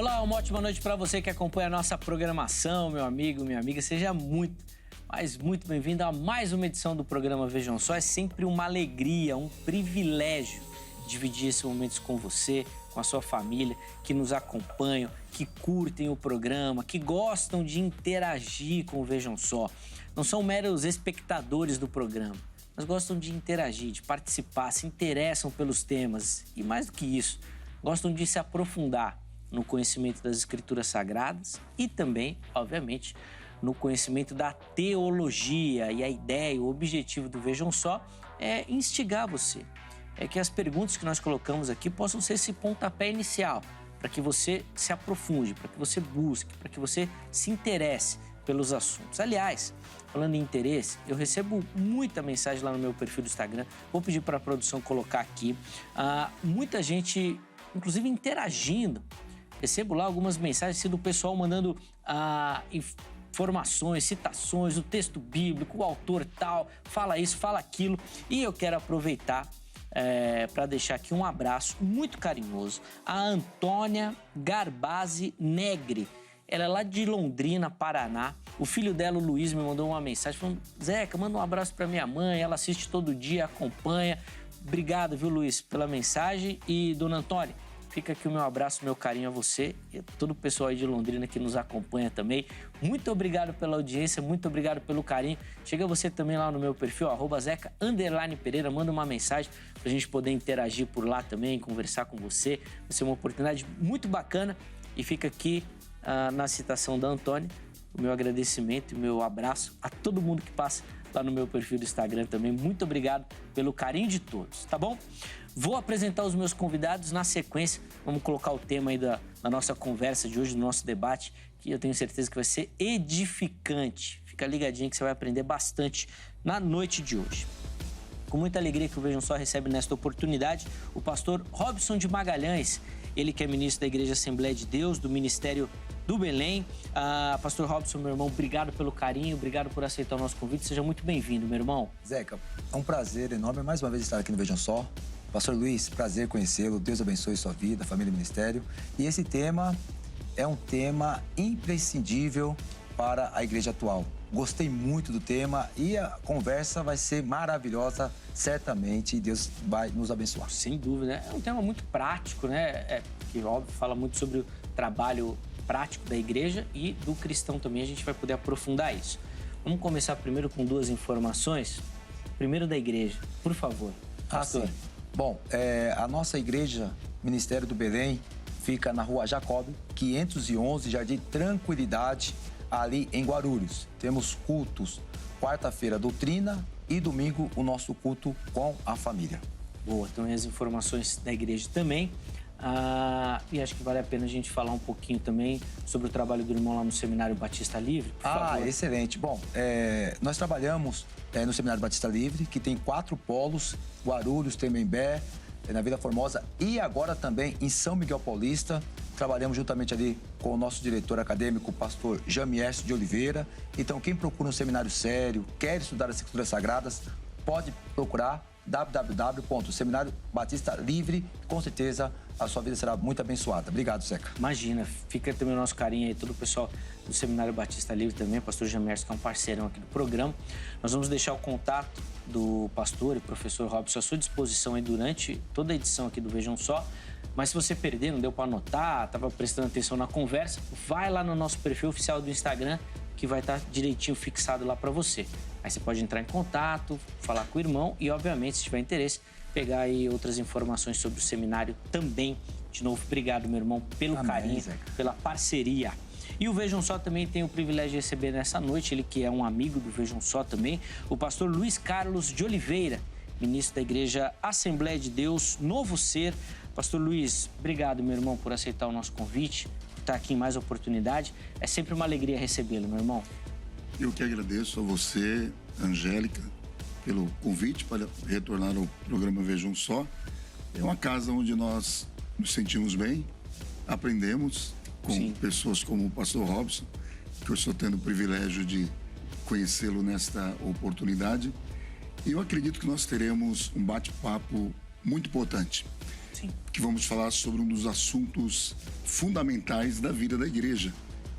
Olá, uma ótima noite para você que acompanha a nossa programação, meu amigo, minha amiga. Seja muito, mas muito bem-vindo a mais uma edição do programa Vejam Só. É sempre uma alegria, um privilégio dividir esses momentos com você, com a sua família, que nos acompanham, que curtem o programa, que gostam de interagir com o Vejam Só. Não são meros espectadores do programa, mas gostam de interagir, de participar, se interessam pelos temas e, mais do que isso, gostam de se aprofundar no conhecimento das Escrituras Sagradas e também, obviamente, no conhecimento da teologia. E a ideia, o objetivo do Vejam Só é instigar você. É que as perguntas que nós colocamos aqui possam ser esse pontapé inicial para que você se aprofunde, para que você busque, para que você se interesse pelos assuntos. Aliás, falando em interesse, eu recebo muita mensagem lá no meu perfil do Instagram. Vou pedir para a produção colocar aqui. Muita gente, inclusive, interagindo. Recebo lá algumas mensagens do pessoal mandando informações, citações, o texto bíblico, o autor tal, fala isso, fala aquilo. E eu quero aproveitar para deixar aqui um abraço muito carinhoso a Antônia Garbazzi Negri. Ela é lá de Londrina, Paraná. O filho dela, o Luiz, me mandou uma mensagem falando: Zeca, manda um abraço para minha mãe, ela assiste todo dia, acompanha. Obrigado, viu, Luiz, pela mensagem. E, dona Antônia, fica aqui o meu abraço, meu carinho a você e a todo o pessoal aí de Londrina que nos acompanha também. Muito obrigado pela audiência, muito obrigado pelo carinho. Chega você também lá no meu perfil, @Zeca_Pereira, manda uma mensagem pra gente poder interagir por lá também, conversar com você. Vai ser uma oportunidade muito bacana. E fica aqui na citação da Antônia o meu agradecimento e o meu abraço a todo mundo que passa lá no meu perfil do Instagram também. Muito obrigado pelo carinho de todos, tá bom? Vou apresentar os meus convidados na sequência. Vamos colocar o tema aí da nossa conversa de hoje, do nosso debate, que eu tenho certeza que vai ser edificante. Fica ligadinho que você vai aprender bastante na noite de hoje. Com muita alegria que o Vejam Só recebe nesta oportunidade o pastor Robson de Magalhães, ele que é ministro da Igreja Assembleia de Deus, do Ministério do Belém. Pastor Robson, meu irmão, obrigado pelo carinho, obrigado por aceitar o nosso convite. Seja muito bem-vindo, meu irmão. Zeca, é um prazer enorme mais uma vez estar aqui no Vejam Só. Pastor Luiz, prazer conhecê-lo. Deus abençoe sua vida, família e ministério. E esse tema é um tema imprescindível para a igreja atual. Gostei muito do tema e a conversa vai ser maravilhosa, certamente, e Deus vai nos abençoar. Sem dúvida, é um tema muito prático, né? Que, óbvio, fala muito sobre o trabalho prático da igreja e do cristão também. A gente vai poder aprofundar isso. Vamos começar primeiro com duas informações. Primeiro da igreja, por favor. Pastor. Sim. Bom, a nossa igreja, Ministério do Belém, fica na Rua Jacob, 511, Jardim Tranquilidade, ali em Guarulhos. Temos cultos, quarta-feira, doutrina, e domingo, o nosso culto com a família. Boa, então as informações da igreja também. E acho que vale a pena a gente falar um pouquinho também sobre o trabalho do irmão lá no Seminário Batista Livre, por favor. Excelente. Bom, nós trabalhamos no Seminário Batista Livre, que tem 4 polos: Guarulhos, Tremembé, na Vila Formosa e agora também em São Miguel Paulista. Trabalhamos juntamente ali com o nosso diretor acadêmico, o pastor Jamiércio de Oliveira. Então, quem procura um seminário sério, quer estudar as Escrituras Sagradas, pode procurar www.Seminário Batista Livre. Com certeza, a sua vida será muito abençoada. Obrigado, Zeca. Imagina, fica também o nosso carinho aí, todo o pessoal do Seminário Batista Livre também, o pastor Jamiércio, que é um parceirão aqui do programa. Nós vamos deixar o contato do pastor e professor Robson à sua disposição aí durante toda a edição aqui do Vejam Só. Mas se você perder, não deu para anotar, estava prestando atenção na conversa, vai lá no nosso perfil oficial do Instagram, que vai estar direitinho fixado lá para você. Aí você pode entrar em contato, falar com o irmão e, obviamente, se tiver interesse, pegar aí outras informações sobre o seminário também. De novo, obrigado, meu irmão, pelo carinho, Zeca, pela parceria. E o Vejam Só também tem o privilégio de receber nessa noite, ele que é um amigo do Vejam Só também, o pastor Luiz Carlos de Oliveira, ministro da Igreja Assembleia de Deus, Novo Ser. Pastor Luiz, obrigado, meu irmão, por aceitar o nosso convite, por estar aqui em mais oportunidade. É sempre uma alegria recebê-lo, meu irmão. Eu que agradeço a você, Angélica, pelo convite para retornar ao programa Vejam Só. É uma casa onde nós nos sentimos bem, aprendemos com pessoas como o pastor Robson, que eu estou tendo o privilégio de conhecê-lo nesta oportunidade. E eu acredito que nós teremos um bate-papo muito importante. Sim. Que vamos falar sobre um dos assuntos fundamentais da vida da igreja,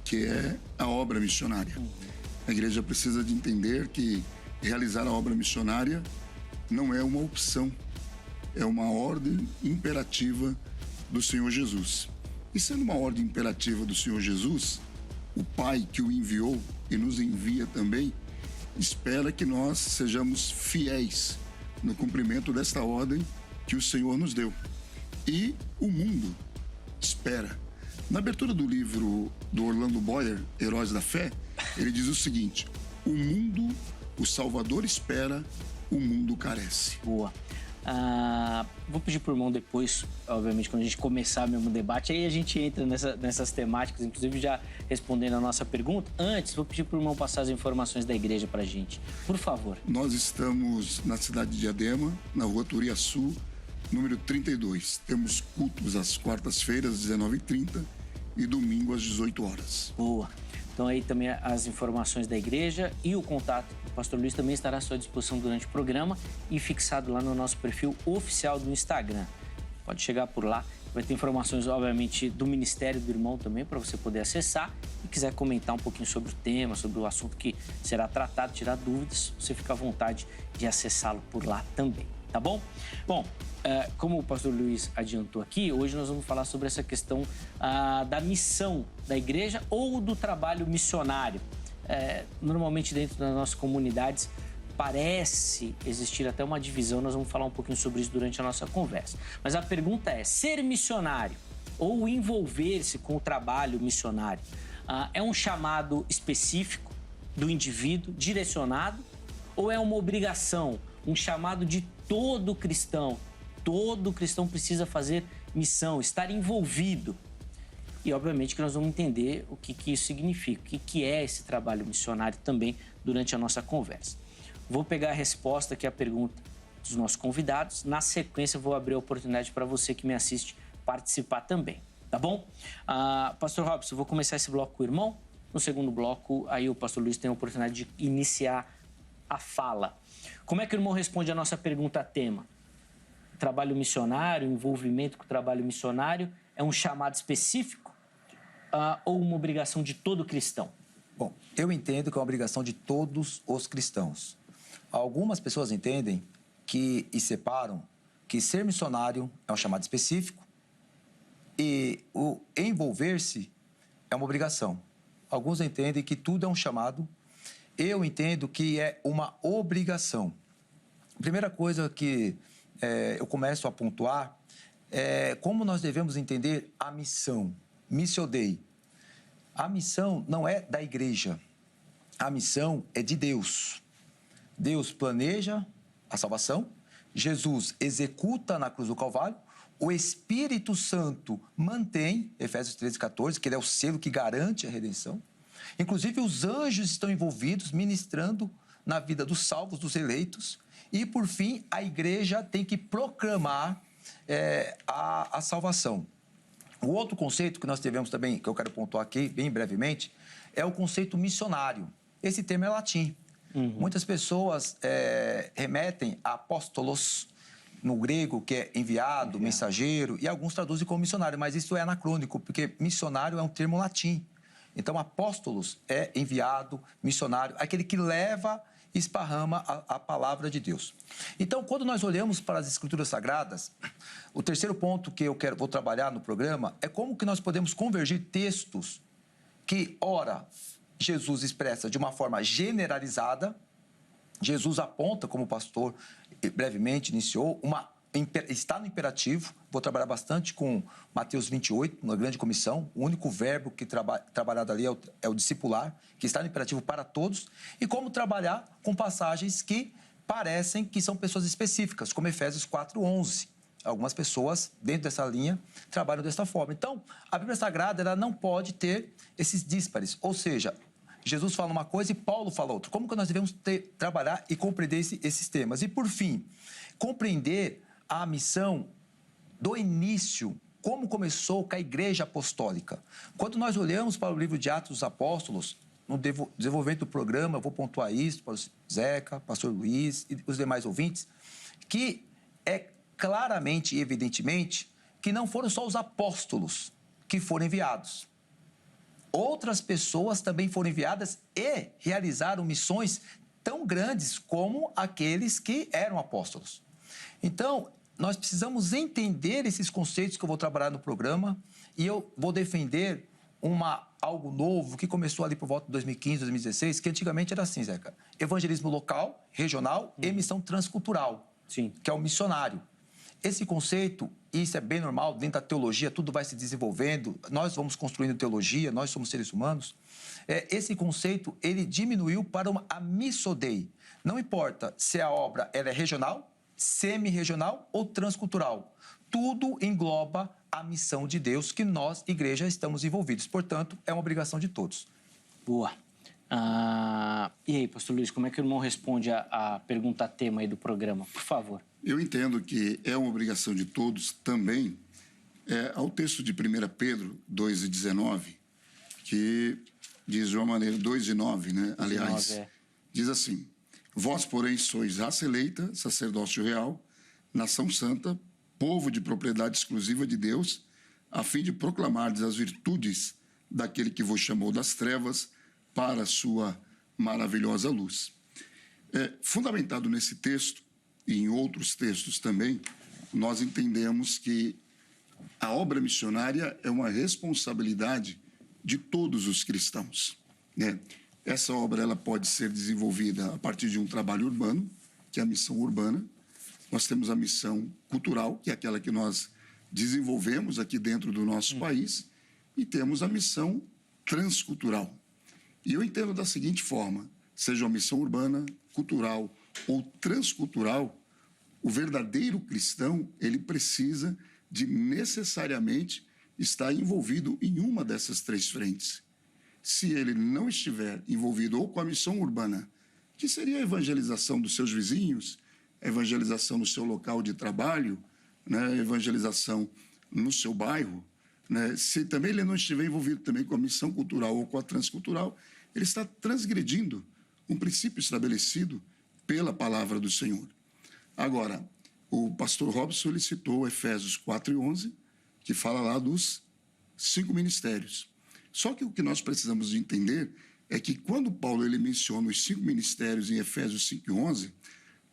que é a obra missionária. A igreja precisa de entender que realizar a obra missionária não é uma opção, é uma ordem imperativa do Senhor Jesus. E sendo uma ordem imperativa do Senhor Jesus, o Pai que o enviou e nos envia também, espera que nós sejamos fiéis no cumprimento desta ordem que o Senhor nos deu. E o mundo espera. Na abertura do livro do Orlando Boyer, Heróis da Fé, ele diz o seguinte: o mundo, o Salvador espera, o mundo carece. Boa. Vou pedir pro irmão depois, obviamente, quando a gente começar mesmo o debate, aí a gente entra nessas temáticas, inclusive já respondendo a nossa pergunta. Antes, vou pedir pro irmão passar as informações da igreja pra gente, por favor. Nós estamos na cidade de Diadema, na rua Turiaçu, número 32. Temos cultos às quartas-feiras, às 19h30 e domingo às 18 horas. Boa. Então aí também as informações da igreja e o contato do pastor Luiz também estará à sua disposição durante o programa e fixado lá no nosso perfil oficial do Instagram. Pode chegar por lá, vai ter informações, obviamente, do ministério do irmão também para você poder acessar e quiser comentar um pouquinho sobre o tema, sobre o assunto que será tratado, tirar dúvidas, você fica à vontade de acessá-lo por lá também, tá bom? Bom, como o pastor Luiz adiantou aqui, hoje nós vamos falar sobre essa questão da missão da igreja ou do trabalho missionário. Normalmente dentro das nossas comunidades parece existir até uma divisão, nós vamos falar um pouquinho sobre isso durante a nossa conversa. Mas a pergunta é, ser missionário ou envolver-se com o trabalho missionário é um chamado específico do indivíduo, direcionado, ou é uma obrigação, um chamado de todo cristão? Todo cristão precisa fazer missão, estar envolvido. E, obviamente, que nós vamos entender o que isso significa, o que é esse trabalho missionário também durante a nossa conversa. Vou pegar a resposta aqui à pergunta dos nossos convidados. Na sequência, vou abrir a oportunidade para você que me assiste participar também, tá bom? Pastor Robson, vou começar esse bloco com o irmão. No segundo bloco, aí o pastor Luiz tem a oportunidade de iniciar a fala. Como é que o irmão responde a nossa pergunta tema? Trabalho missionário, envolvimento com o trabalho missionário é um chamado específico ou uma obrigação de todo cristão? Bom, eu entendo que é uma obrigação de todos os cristãos. Algumas pessoas entendem e separam que ser missionário é um chamado específico e o envolver-se é uma obrigação. Alguns entendem que tudo é um chamado. Eu entendo que é uma obrigação. A primeira coisa que eu começo a pontuar como nós devemos entender a missão, Missio Dei. A missão não é da igreja, a missão é de Deus. Deus planeja a salvação, Jesus executa na cruz do Calvário, o Espírito Santo mantém, Efésios 13:14, que ele é o selo que garante a redenção. Inclusive os anjos estão envolvidos, ministrando na vida dos salvos, dos eleitos. E, por fim, a igreja tem que proclamar a salvação. O outro conceito que nós tivemos também, que eu quero pontuar aqui bem brevemente, é o conceito missionário. Esse termo é latim. Muitas pessoas remetem a apóstolos, no grego, que é enviado, mensageiro, e alguns traduzem como missionário, mas isso é anacrônico, porque missionário é um termo latim. Então, apóstolos é enviado, missionário, aquele que leva, esparrama a palavra de Deus. Então, quando nós olhamos para as Escrituras Sagradas, o terceiro ponto que vou trabalhar no programa é como que nós podemos convergir textos que, ora, Jesus expressa de uma forma generalizada, Jesus aponta, como o pastor brevemente iniciou, está no imperativo. Vou trabalhar bastante com Mateus 28, na grande comissão. O único verbo que trabalhado ali é o discipular, que está no imperativo para todos. E como trabalhar com passagens que parecem que são pessoas específicas, como Efésios 4:11. Algumas pessoas, dentro dessa linha, trabalham dessa forma. Então, a Bíblia Sagrada ela não pode ter esses díspares. Ou seja, Jesus fala uma coisa e Paulo fala outra. Como que nós devemos trabalhar e compreender esses temas? E, por fim, compreender a missão do início, como começou com a Igreja Apostólica. Quando nós olhamos para o livro de Atos dos Apóstolos, no desenvolvimento do programa, eu vou pontuar isso para o Zeca, pastor Luiz e os demais ouvintes, que é claramente e evidentemente que não foram só os apóstolos que foram enviados. Outras pessoas também foram enviadas e realizaram missões tão grandes como aqueles que eram apóstolos. Então, nós precisamos entender esses conceitos que eu vou trabalhar no programa e eu vou defender algo novo que começou ali por volta de 2015, 2016, que antigamente era assim, Zeca. Evangelismo local, regional e missão transcultural, Sim. que é o missionário. Esse conceito, isso é bem normal, dentro da teologia, tudo vai se desenvolvendo, nós vamos construindo teologia, nós somos seres humanos. Esse conceito, ele diminuiu para a missodei. Não importa se a obra ela é regional, semi-regional ou transcultural. Tudo engloba a missão de Deus que nós, igreja, estamos envolvidos. Portanto, é uma obrigação de todos. Boa. E aí, pastor Luiz, como é que o irmão responde a pergunta tema aí do programa? Por favor. Eu entendo que é uma obrigação de todos também, ao texto de 1 Pedro 2,19, que diz de uma maneira, 2,9, né? Aliás, diz assim: vós, porém, sois raça eleita, sacerdócio real, nação santa, povo de propriedade exclusiva de Deus, a fim de proclamardes as virtudes daquele que vos chamou das trevas para a sua maravilhosa luz. Fundamentado nesse texto, e em outros textos também, nós entendemos que a obra missionária é uma responsabilidade de todos os cristãos, né? Essa obra ela pode ser desenvolvida a partir de um trabalho urbano, que é a missão urbana. Nós temos a missão cultural, que é aquela que nós desenvolvemos aqui dentro do nosso país, e temos a missão transcultural. E eu entendo da seguinte forma: seja uma missão urbana, cultural ou transcultural, o verdadeiro cristão, ele precisa de necessariamente estar envolvido em uma dessas três frentes. Se ele não estiver envolvido ou com a missão urbana, que seria a evangelização dos seus vizinhos, a evangelização no seu local de trabalho, né, a evangelização no seu bairro, né, se também ele não estiver envolvido também com a missão cultural ou com a transcultural, ele está transgredindo um princípio estabelecido pela palavra do Senhor. Agora, o pastor Robson ele citou Efésios 4:11, que fala lá dos 5 ministérios. Só que o que nós precisamos de entender é que quando Paulo ele menciona os 5 ministérios em Efésios 5:11,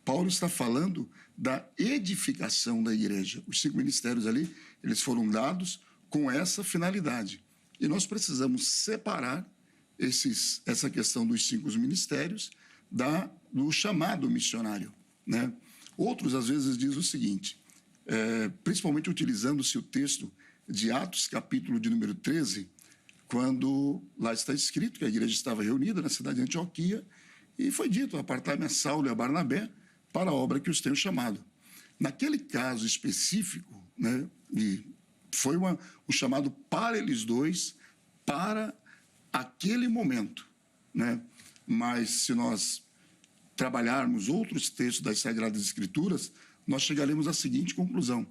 Paulo está falando da edificação da igreja. Os 5 ministérios ali, eles foram dados com essa finalidade. E nós precisamos separar essa questão dos 5 ministérios do chamado missionário, né? Outros, às vezes, dizem o seguinte, principalmente utilizando-se o texto de Atos, capítulo de número 13, quando lá está escrito que a igreja estava reunida na cidade de Antioquia e foi dito: apartai-me a Saulo e a Barnabé para a obra que os tenho chamado. Naquele caso específico, né, e foi um chamado para eles dois, para aquele momento, né? Mas se nós trabalharmos outros textos das Sagradas Escrituras, nós chegaremos à seguinte conclusão,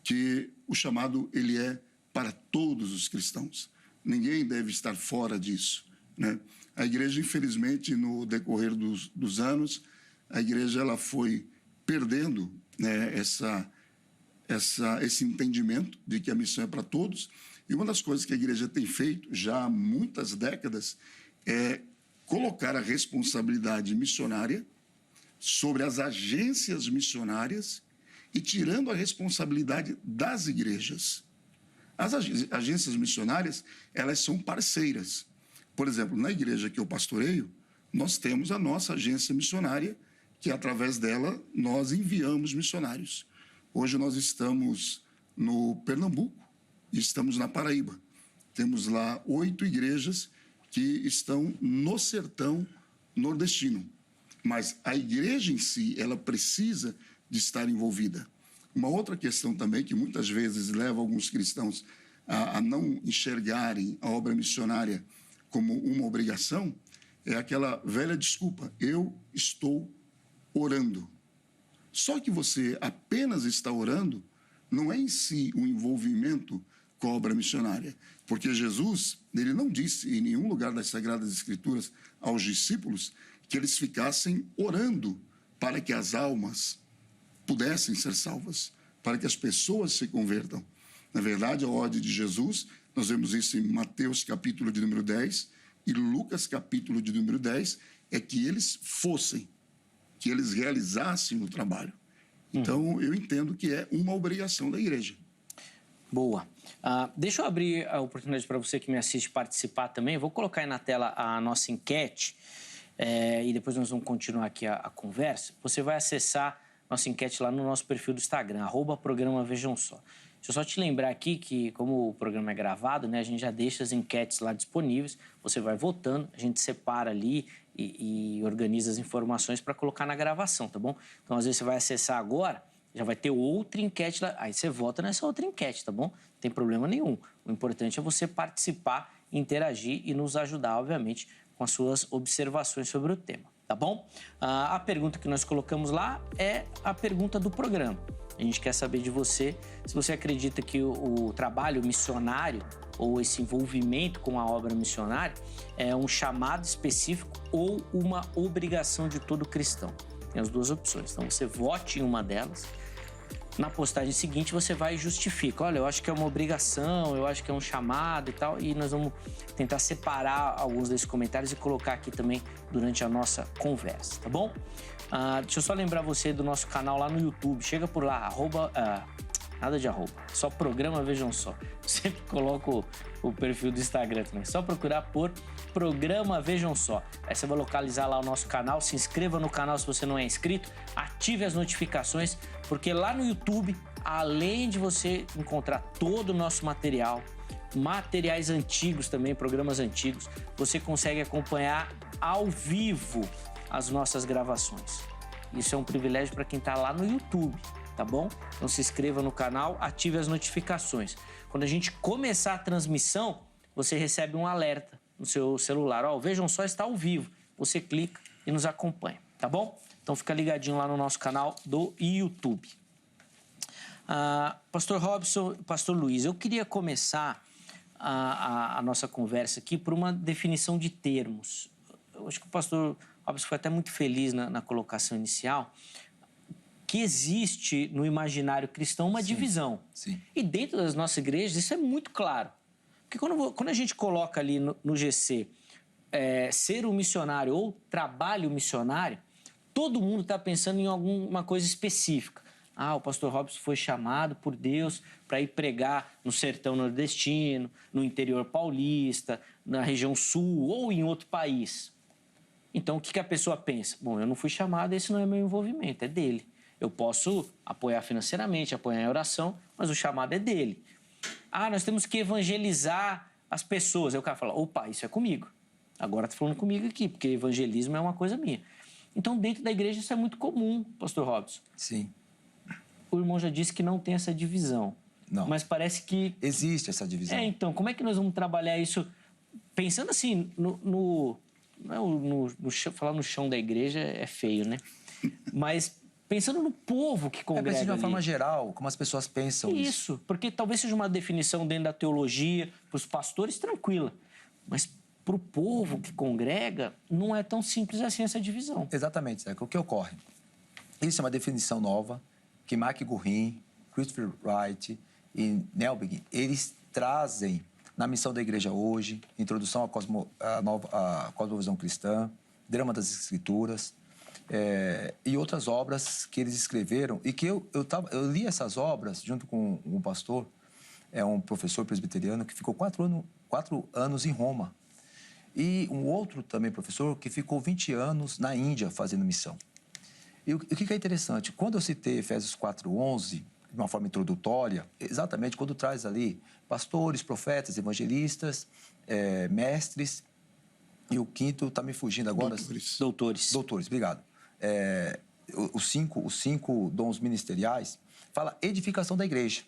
que o chamado ele é para todos os cristãos. Ninguém deve estar fora disso, né? A igreja, infelizmente, no decorrer dos anos, a igreja ela foi perdendo, né, esse entendimento de que a missão é para todos. E uma das coisas que a igreja tem feito já há muitas décadas é colocar a responsabilidade missionária sobre as agências missionárias e tirando a responsabilidade das igrejas. As agências missionárias, elas são parceiras. Por exemplo, na igreja que eu pastoreio, nós temos a nossa agência missionária, que através dela nós enviamos missionários. Hoje nós estamos no Pernambuco e estamos na Paraíba. Temos lá 8 igrejas que estão no sertão nordestino. Mas a igreja em si, ela precisa de estar envolvida. Uma outra questão também que muitas vezes leva alguns cristãos a não enxergarem a obra missionária como uma obrigação é aquela velha desculpa: eu estou orando. Só que você apenas está orando não é em si um envolvimento com a obra missionária, porque Jesus, ele não disse em nenhum lugar das Sagradas Escrituras aos discípulos que eles ficassem orando para que as almas pudessem ser salvas, para que as pessoas se convertam. Na verdade, a ordem de Jesus, nós vemos isso em Mateus capítulo de número 10 e Lucas capítulo de número 10, é que eles fossem, que eles realizassem o trabalho. Então, eu entendo que é uma obrigação da igreja. Boa. Deixa eu abrir a oportunidade para você que me assiste participar também. Vou colocar aí na tela a nossa enquete e depois nós vamos continuar aqui a conversa. Você vai acessar nossa enquete lá no nosso perfil do Instagram, @programa Vejam Só. Deixa eu só te lembrar aqui que, como o programa é gravado, né, a gente já deixa as enquetes lá disponíveis. Você vai votando, a gente separa ali e organiza as informações para colocar na gravação, tá bom? Então, às vezes, você vai acessar agora, já vai ter outra enquete lá. Aí você vota nessa outra enquete, tá bom? Não tem problema nenhum. O importante é você participar, interagir e nos ajudar, obviamente, com as suas observações sobre o tema, tá bom? A pergunta que nós colocamos lá é a pergunta do programa. A gente quer saber de você se você acredita que o trabalho missionário ou esse envolvimento com a obra missionária é um chamado específico ou uma obrigação de todo cristão. Tem as duas opções. Então, você vote em uma delas. Na postagem seguinte, você vai e justifica. Olha, eu acho que é uma obrigação, eu acho que é um chamado e tal. E nós vamos tentar separar alguns desses comentários e colocar aqui também durante a nossa conversa, tá bom? Deixa eu só lembrar você do nosso canal lá no YouTube. Chega por lá, nada de arroba, só programa Vejam Só. Sempre coloco o perfil do Instagram também. Só procurar por programa Vejam Só. Aí você vai localizar lá o nosso canal. Se inscreva no canal se você não é inscrito. Ative as notificações, porque lá no YouTube, além de você encontrar todo o nosso materiais antigos também, programas antigos, você consegue acompanhar ao vivo as nossas gravações. Isso é um privilégio para quem está lá no YouTube, tá bom? Então se inscreva no canal, ative as notificações. Quando a gente começar a transmissão, você recebe um alerta no seu celular. Ó, Vejam Só está ao vivo. Você clica e nos acompanha, tá bom? Então fica ligadinho lá no nosso canal do YouTube. Pastor Robson, Pastor Luiz, eu queria começar a nossa conversa aqui por uma definição de termos. Eu acho que o pastor Robson foi até muito feliz na colocação inicial, que existe no imaginário cristão uma divisão. Sim. E dentro das nossas igrejas isso é muito claro. Porque quando a gente coloca ali no GC ser um missionário ou trabalho missionário, todo mundo está pensando em alguma coisa específica. O pastor Robson foi chamado por Deus para ir pregar no sertão nordestino, no interior paulista, na região sul ou em outro país. Então, o que a pessoa pensa? Bom, eu não fui chamado, esse não é meu envolvimento, é dele. Eu posso apoiar financeiramente, apoiar em oração, mas o chamado é dele. Nós temos que evangelizar as pessoas. Aí o cara fala, opa, isso é comigo. Agora está falando comigo aqui, porque evangelismo é uma coisa minha. Então, dentro da igreja, isso é muito comum, pastor Robson. Sim. O irmão já disse que não tem essa divisão. Não. Mas parece que... Existe essa divisão. Então, como é que nós vamos trabalhar isso? Pensando assim, falar no chão da igreja é feio, né? Mas pensando no povo que congrega Pensando de uma ali. forma geral, como as pessoas pensam isso. Isso, porque talvez seja uma definição dentro da teologia, para os pastores, tranquila. Mas para o povo que congrega, não é tão simples assim essa divisão. Exatamente, Zeca. O que ocorre? Isso é uma definição nova que Mark Gurin, Christopher Wright e Nelbig, eles trazem na Missão da Igreja Hoje, Introdução à Cosmovisão Cristã, Drama das Escrituras, e outras obras que eles escreveram, e que eu li essas obras junto com um pastor, um professor presbiteriano, que ficou 4 anos em Roma, e um outro também professor que ficou 20 anos na Índia fazendo missão. E o que é interessante, quando eu citei Efésios 4:11, de uma forma introdutória, exatamente quando traz ali pastores, profetas, evangelistas, mestres, e o quinto está me fugindo agora. Doutores. Doutores, obrigado. Os cinco dons ministeriais, fala edificação da igreja.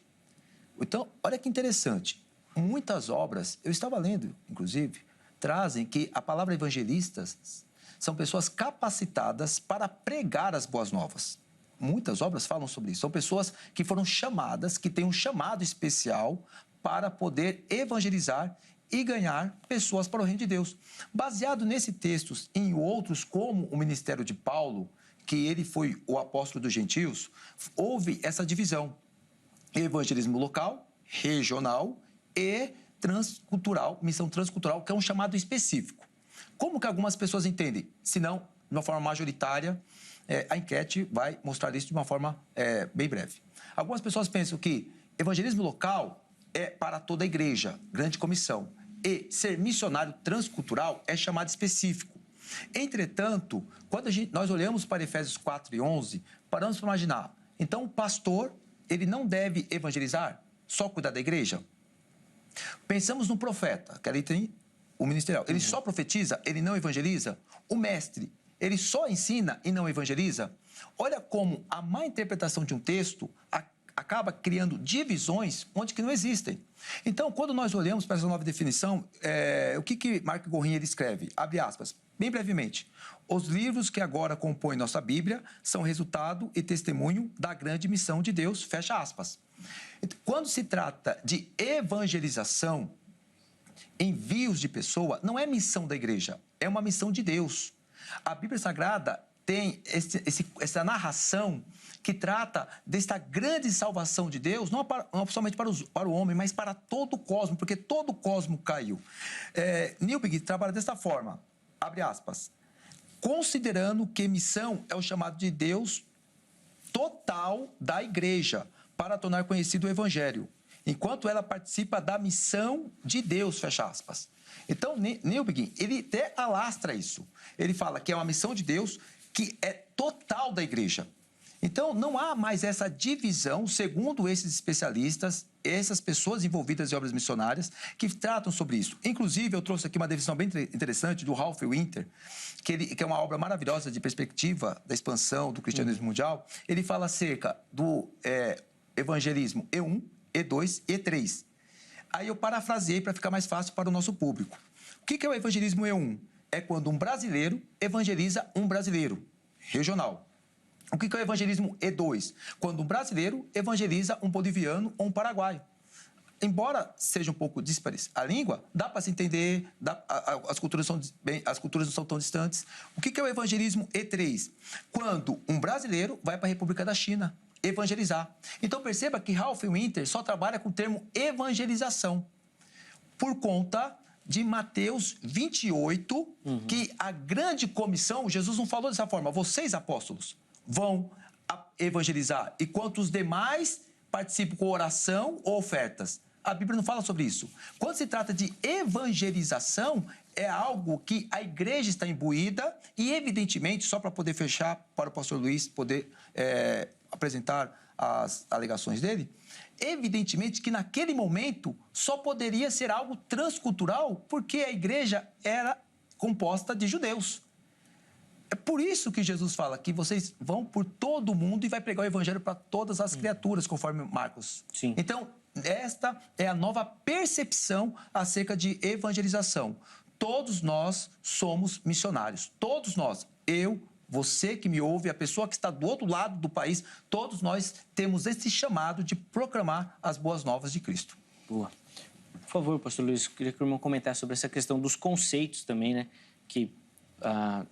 Então, olha que interessante. Muitas obras, eu estava lendo, inclusive, trazem que a palavra evangelistas são pessoas capacitadas para pregar as boas novas. Muitas obras falam sobre isso. São pessoas que foram chamadas, que têm um chamado especial para poder evangelizar e ganhar pessoas para o reino de Deus. Baseado nesse texto e em outros, como o ministério de Paulo, que ele foi o apóstolo dos gentios, houve essa divisão. evangelismo local, regional e transcultural, missão transcultural, que é um chamado específico. Como que algumas pessoas entendem? Se não, de uma forma majoritária, a enquete vai mostrar isso de uma forma bem breve. Algumas pessoas pensam que evangelismo local é para toda a igreja, grande comissão, e ser missionário transcultural é chamado específico. Entretanto, quando nós olhamos para Efésios 4 e 11, paramos para imaginar, então o pastor, ele não deve evangelizar, só cuidar da igreja? Pensamos no profeta, que ali tem o ministerial. Ele só profetiza, ele não evangeliza? O mestre, ele só ensina e não evangeliza? Olha como a má interpretação de um texto acaba criando divisões onde que não existem. Então, quando nós olhamos para essa nova definição, o que Mark Gorin ele escreve? Abre aspas, bem brevemente. Os livros que agora compõem nossa Bíblia são resultado e testemunho da grande missão de Deus, fecha aspas. Quando se trata de evangelização, envios de pessoa, não é missão da igreja, é uma missão de Deus. A Bíblia Sagrada tem essa narração que trata desta grande salvação de Deus, não somente para o homem, mas para todo o cosmo, porque todo o cosmo caiu. Newbigin trabalha desta forma, abre aspas, considerando que missão é o chamado de Deus total da igreja para tornar conhecido o evangelho, enquanto ela participa da missão de Deus, fecha aspas. Então, Newbigin, ele até alastra isso. Ele fala que é uma missão de Deus que é total da igreja. Então, não há mais essa divisão, segundo esses especialistas, essas pessoas envolvidas em obras missionárias, que tratam sobre isso. Inclusive, eu trouxe aqui uma definição bem interessante do Ralph Winter, que é uma obra maravilhosa de perspectiva da expansão do cristianismo mundial. Ele fala acerca do evangelismo E1, E2 e E3. Aí eu parafraseei para ficar mais fácil para o nosso público. O que é o evangelismo E1? É quando um brasileiro evangeliza um brasileiro, regional. O que é o evangelismo E2? Quando um brasileiro evangeliza um boliviano ou um paraguaio. Embora seja um pouco díspares a língua, dá para se entender, as culturas não são tão distantes. O que é o evangelismo E3? Quando um brasileiro vai para a República da China evangelizar. Então perceba que Ralph Winter só trabalha com o termo evangelização, por conta de Mateus 28, que a grande comissão, Jesus não falou dessa forma, vocês apóstolos vão evangelizar, e quanto os demais participam com oração ou ofertas. A Bíblia não fala sobre isso. Quando se trata de evangelização, é algo que a igreja está imbuída e, evidentemente, só para poder fechar, para o pastor Luiz poder apresentar as alegações dele, evidentemente que naquele momento só poderia ser algo transcultural porque a igreja era composta de judeus. É por isso que Jesus fala que vocês vão por todo o mundo e vai pregar o evangelho para todas as criaturas, conforme Marcos. Sim. Então, esta é a nova percepção acerca de evangelização. Todos nós somos missionários. Todos nós. Eu, você que me ouve, a pessoa que está do outro lado do país, todos nós temos esse chamado de proclamar as boas novas de Cristo. Boa. Por favor, pastor Luiz, queria que o irmão comentasse sobre essa questão dos conceitos também, né? Que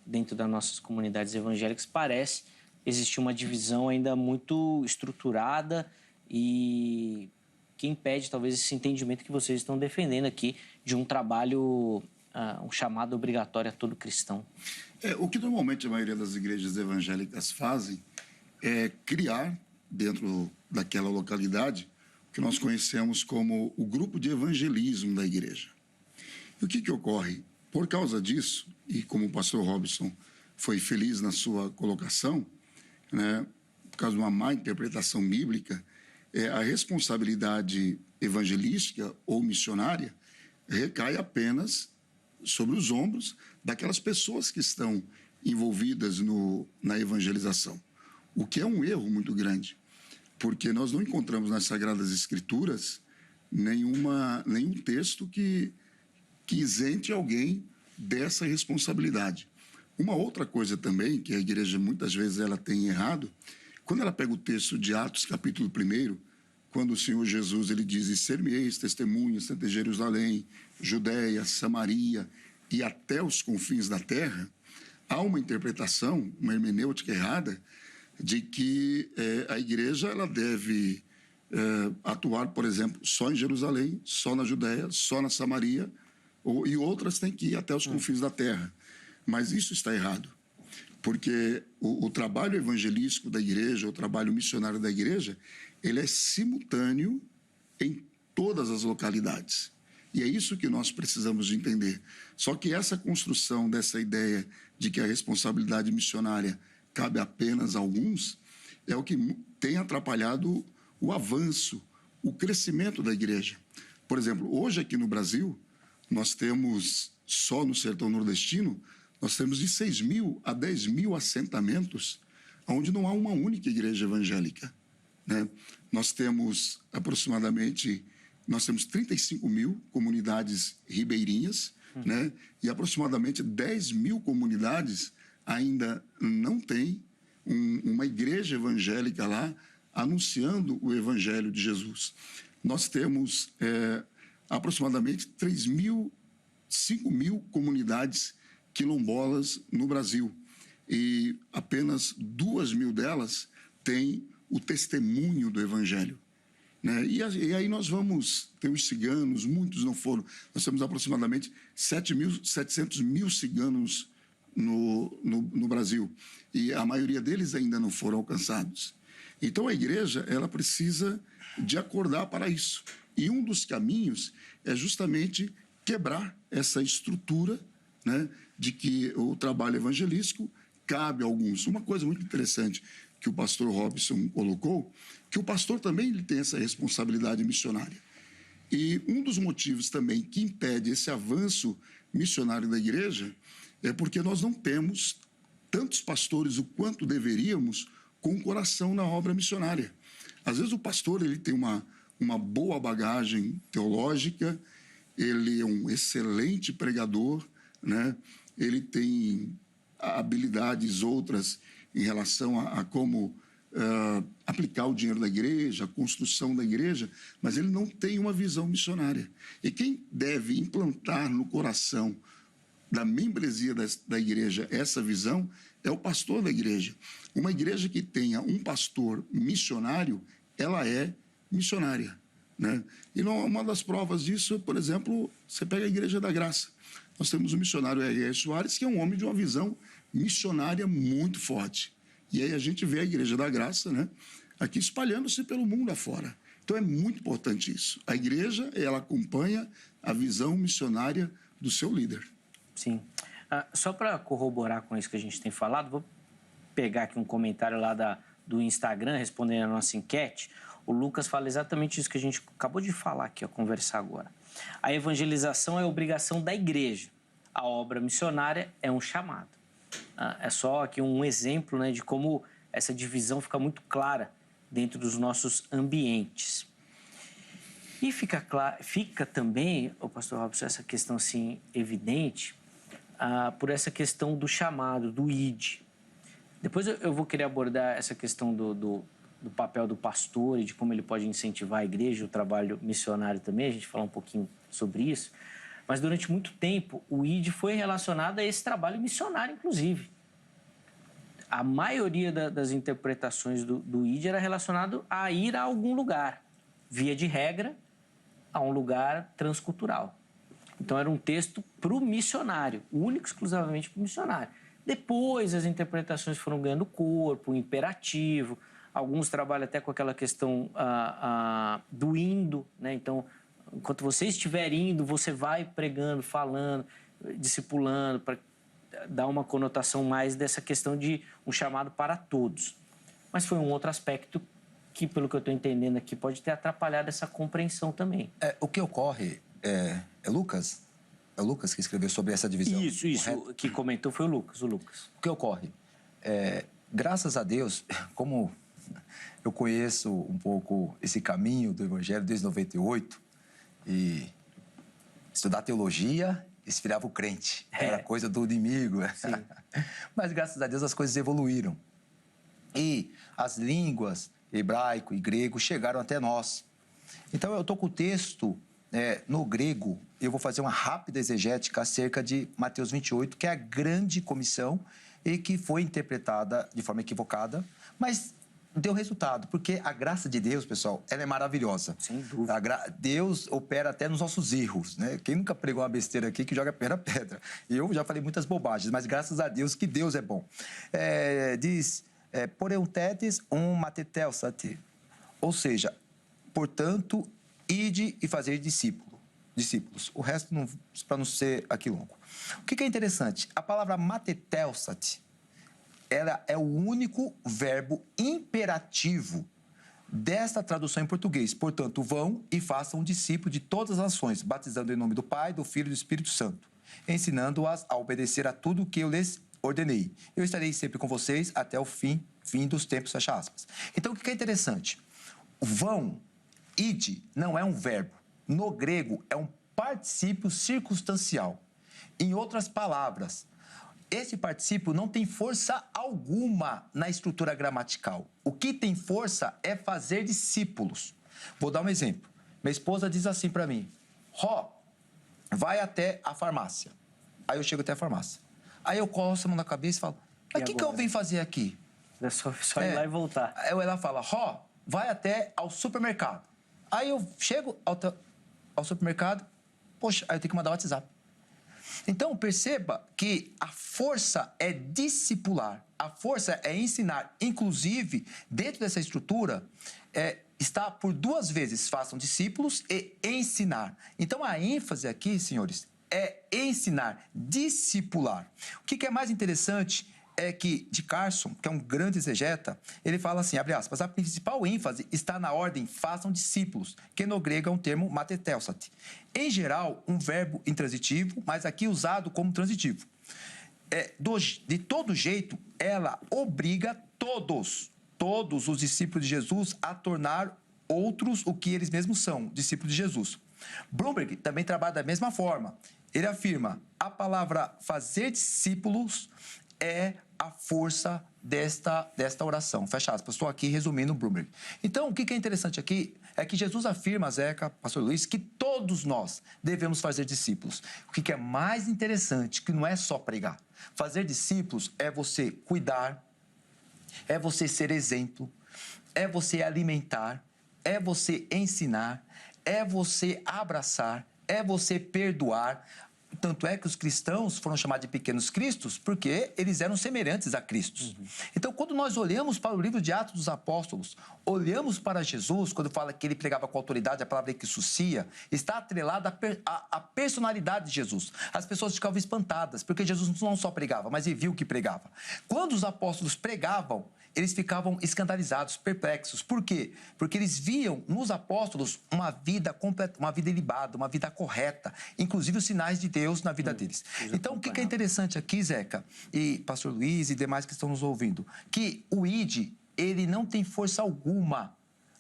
dentro das nossas comunidades evangélicas parece existir uma divisão ainda muito estruturada e que impede talvez esse entendimento que vocês estão defendendo aqui de um trabalho, um chamado obrigatório a todo cristão. O que normalmente a maioria das igrejas evangélicas fazem é criar dentro daquela localidade o que nós conhecemos como o grupo de evangelismo da igreja. E o que ocorre? Por causa disso, e como o pastor Robson foi feliz na sua colocação, né, por causa de uma má interpretação bíblica, a responsabilidade evangelística ou missionária recai apenas sobre os ombros daquelas pessoas que estão envolvidas na evangelização, o que é um erro muito grande, porque nós não encontramos nas Sagradas Escrituras nenhum texto que isente alguém dessa responsabilidade. Uma outra coisa também, que a igreja muitas vezes ela tem errado, quando ela pega o texto de Atos, capítulo 1, quando o Senhor Jesus ele diz, e ser-me-eis testemunhas entre Jerusalém, Judéia, Samaria e até os confins da terra, há uma interpretação, uma hermenêutica errada, de que a igreja ela deve atuar, por exemplo, só em Jerusalém, só na Judéia, só na Samaria, e outras têm que ir até os confins da terra. Mas isso está errado, porque o trabalho evangelístico da igreja, o trabalho missionário da igreja, ele é simultâneo em todas as localidades. E é isso que nós precisamos de entender. Só que essa construção dessa ideia de que a responsabilidade missionária cabe apenas a alguns é o que tem atrapalhado o avanço, o crescimento da igreja. Por exemplo, hoje aqui no Brasil, nós temos, só no sertão nordestino, nós temos de 6 mil a 10 mil assentamentos onde não há uma única igreja evangélica, né? Nós temos aproximadamente... Nós temos 35 mil comunidades ribeirinhas, né? E aproximadamente 10 mil comunidades ainda não têm uma igreja evangélica lá anunciando o evangelho de Jesus. Nós temos aproximadamente 5 mil comunidades quilombolas no Brasil e apenas 2 mil delas têm o testemunho do evangelho. E aí nós vamos ter os ciganos, muitos não foram. Nós temos aproximadamente 700 mil ciganos no Brasil e a maioria deles ainda não foram alcançados. Então a igreja ela precisa de acordar para isso. E um dos caminhos é justamente quebrar essa estrutura, né, de que o trabalho evangelístico cabe a alguns. Uma coisa muito interessante que o pastor Robson colocou, que o pastor também ele tem essa responsabilidade missionária. E um dos motivos também que impede esse avanço missionário da igreja é porque nós não temos tantos pastores o quanto deveríamos com o coração na obra missionária. Às vezes o pastor ele tem uma boa bagagem teológica, ele é um excelente pregador, né? Ele tem habilidades outras em relação a como aplicar o dinheiro da igreja, a construção da igreja, mas ele não tem uma visão missionária. E quem deve implantar no coração da membresia da igreja essa visão é o pastor da igreja. Uma igreja que tenha um pastor missionário, ela é missionária, né? E uma das provas disso, por exemplo, você pega a Igreja da Graça. Nós temos o missionário R.R. Soares, que é um homem de uma visão missionária muito forte. E aí a gente vê a Igreja da Graça, né, aqui espalhando-se pelo mundo afora. Então é muito importante isso. A igreja, ela acompanha a visão missionária do seu líder. Sim. Só para corroborar com isso que a gente tem falado, vou pegar aqui um comentário lá do Instagram, respondendo a nossa enquete. O Lucas fala exatamente isso que a gente acabou de falar aqui, conversar agora. A evangelização é obrigação da igreja. A obra missionária é um chamado. É só aqui um exemplo, né, de como essa divisão fica muito clara dentro dos nossos ambientes. E fica também, o pastor Robson, essa questão assim, evidente, por essa questão do chamado, do ID. Depois eu vou querer abordar essa questão do papel do pastor e de como ele pode incentivar a igreja, o trabalho missionário também, a gente falar um pouquinho sobre isso. Mas durante muito tempo, o ID foi relacionado a esse trabalho missionário, inclusive. A maioria das interpretações do ID era relacionado a ir a algum lugar, via de regra, a um lugar transcultural. Então, era um texto para o missionário, único exclusivamente para o missionário. Depois, as interpretações foram ganhando corpo, imperativo. Alguns trabalham até com aquela questão do indo, né? Então, enquanto você estiver indo, você vai pregando, falando, discipulando, para dar uma conotação mais dessa questão de um chamado para todos. Mas foi um outro aspecto que, pelo que eu estou entendendo aqui, pode ter atrapalhado essa compreensão também. O que ocorre é Lucas? É o Lucas que escreveu sobre essa divisão? Isso. Que comentou foi o Lucas. O que ocorre? Graças a Deus, como eu conheço um pouco esse caminho do Evangelho desde 98, e estudar teologia esfriava o crente. Era coisa do inimigo. Sim. Mas, graças a Deus, as coisas evoluíram. E as línguas hebraico e grego chegaram até nós. Então, eu estou com o texto no grego. Eu vou fazer uma rápida exegética acerca de Mateus 28, que é a grande comissão e que foi interpretada de forma equivocada. Mas deu resultado, porque a graça de Deus, pessoal, ela é maravilhosa. Sem dúvida. Deus opera até nos nossos erros, né? Quem nunca pregou uma besteira aqui que joga pedra? Eu já falei muitas bobagens, mas graças a Deus que Deus é bom. Diz, poreutetes matetelsate. Ou seja, portanto, ide e fazer discípulos. O resto, para não ser aqui longo. O que é interessante? A palavra matetelsate, ela é o único verbo imperativo desta tradução em português. Portanto, vão e façam discípulos de todas as nações, batizando em nome do Pai, do Filho e do Espírito Santo, ensinando-as a obedecer a tudo o que eu lhes ordenei. Eu estarei sempre com vocês até o fim dos tempos, fecha aspas. Então, o que é interessante? Vão, ide, não é um verbo. No grego, é um particípio circunstancial. Em outras palavras, esse particípio não tem força alguma na estrutura gramatical. O que tem força é fazer discípulos. Vou dar um exemplo. Minha esposa diz assim para mim, Ró, vai até a farmácia. Aí eu chego até a farmácia. Aí eu coço a mão na cabeça e falo, mas o que eu vim fazer aqui? É só ir lá e voltar. Aí ela fala, Ró, vai até ao supermercado. Aí eu chego ao supermercado, poxa, aí eu tenho que mandar o WhatsApp. Então, perceba que a força é discipular, a força é ensinar. Inclusive, dentro dessa estrutura, está por duas vezes, façam discípulos e ensinar. Então, a ênfase aqui, senhores, é ensinar, discipular. O que é mais interessante é que de Carson, que é um grande exegeta, ele fala assim, abre aspas, a principal ênfase está na ordem façam discípulos, que no grego é um termo matetelsate. Em geral, um verbo intransitivo, mas aqui usado como transitivo. De todo jeito, ela obriga todos os discípulos de Jesus a tornar outros o que eles mesmos são, discípulos de Jesus. Bloomberg também trabalha da mesma forma. Ele afirma, a palavra fazer discípulos é a força desta oração. Fecha aspas. Estou aqui resumindo o Bloomberg. Então, o que é interessante aqui é que Jesus afirma, Zeca, pastor Luiz, que todos nós devemos fazer discípulos. O que é mais interessante, que não é só pregar. Fazer discípulos é você cuidar, é você ser exemplo, é você alimentar, é você ensinar, é você abraçar, é você perdoar. Tanto é que os cristãos foram chamados de pequenos cristos porque eles eram semelhantes a Cristo. Então, quando nós olhamos para o livro de Atos dos Apóstolos, olhamos para Jesus, quando fala que ele pregava com autoridade, a palavra que sucia, está atrelada à personalidade de Jesus. As pessoas ficavam espantadas, porque Jesus não só pregava, mas ele viu que pregava. Quando os apóstolos pregavam, eles ficavam escandalizados, perplexos. Por quê? Porque eles viam nos apóstolos uma vida completa, uma vida ilibada, uma vida correta, inclusive os sinais de Deus na vida deles. Então, o que é interessante aqui, Zeca, e pastor Luiz e demais que estão nos ouvindo, que o id, ele não tem força alguma.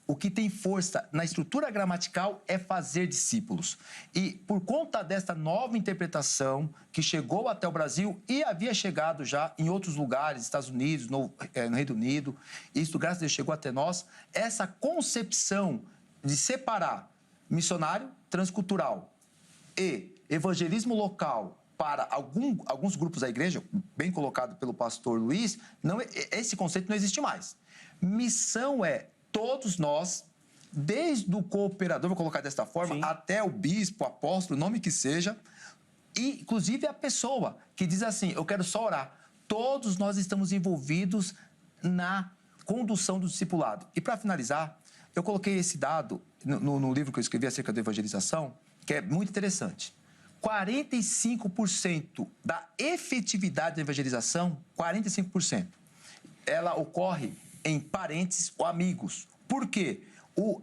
O que tem força na estrutura gramatical é fazer discípulos. E por conta desta nova interpretação que chegou até o Brasil e havia chegado já em outros lugares, Estados Unidos, no Reino Unido, isso, graças a Deus, chegou até nós, essa concepção de separar missionário transcultural e evangelismo local para alguns grupos da igreja, bem colocado pelo pastor Luiz, esse conceito não existe mais. Missão é todos nós, desde o cooperador, vou colocar desta forma, sim, até o bispo, apóstolo, nome que seja, e inclusive a pessoa que diz assim, eu quero só orar. Todos nós estamos envolvidos na condução do discipulado. E para finalizar, eu coloquei esse dado no livro que eu escrevi acerca da evangelização, que é muito interessante. 45% da efetividade da evangelização, 45%, ela ocorre em parentes ou amigos. Por quê?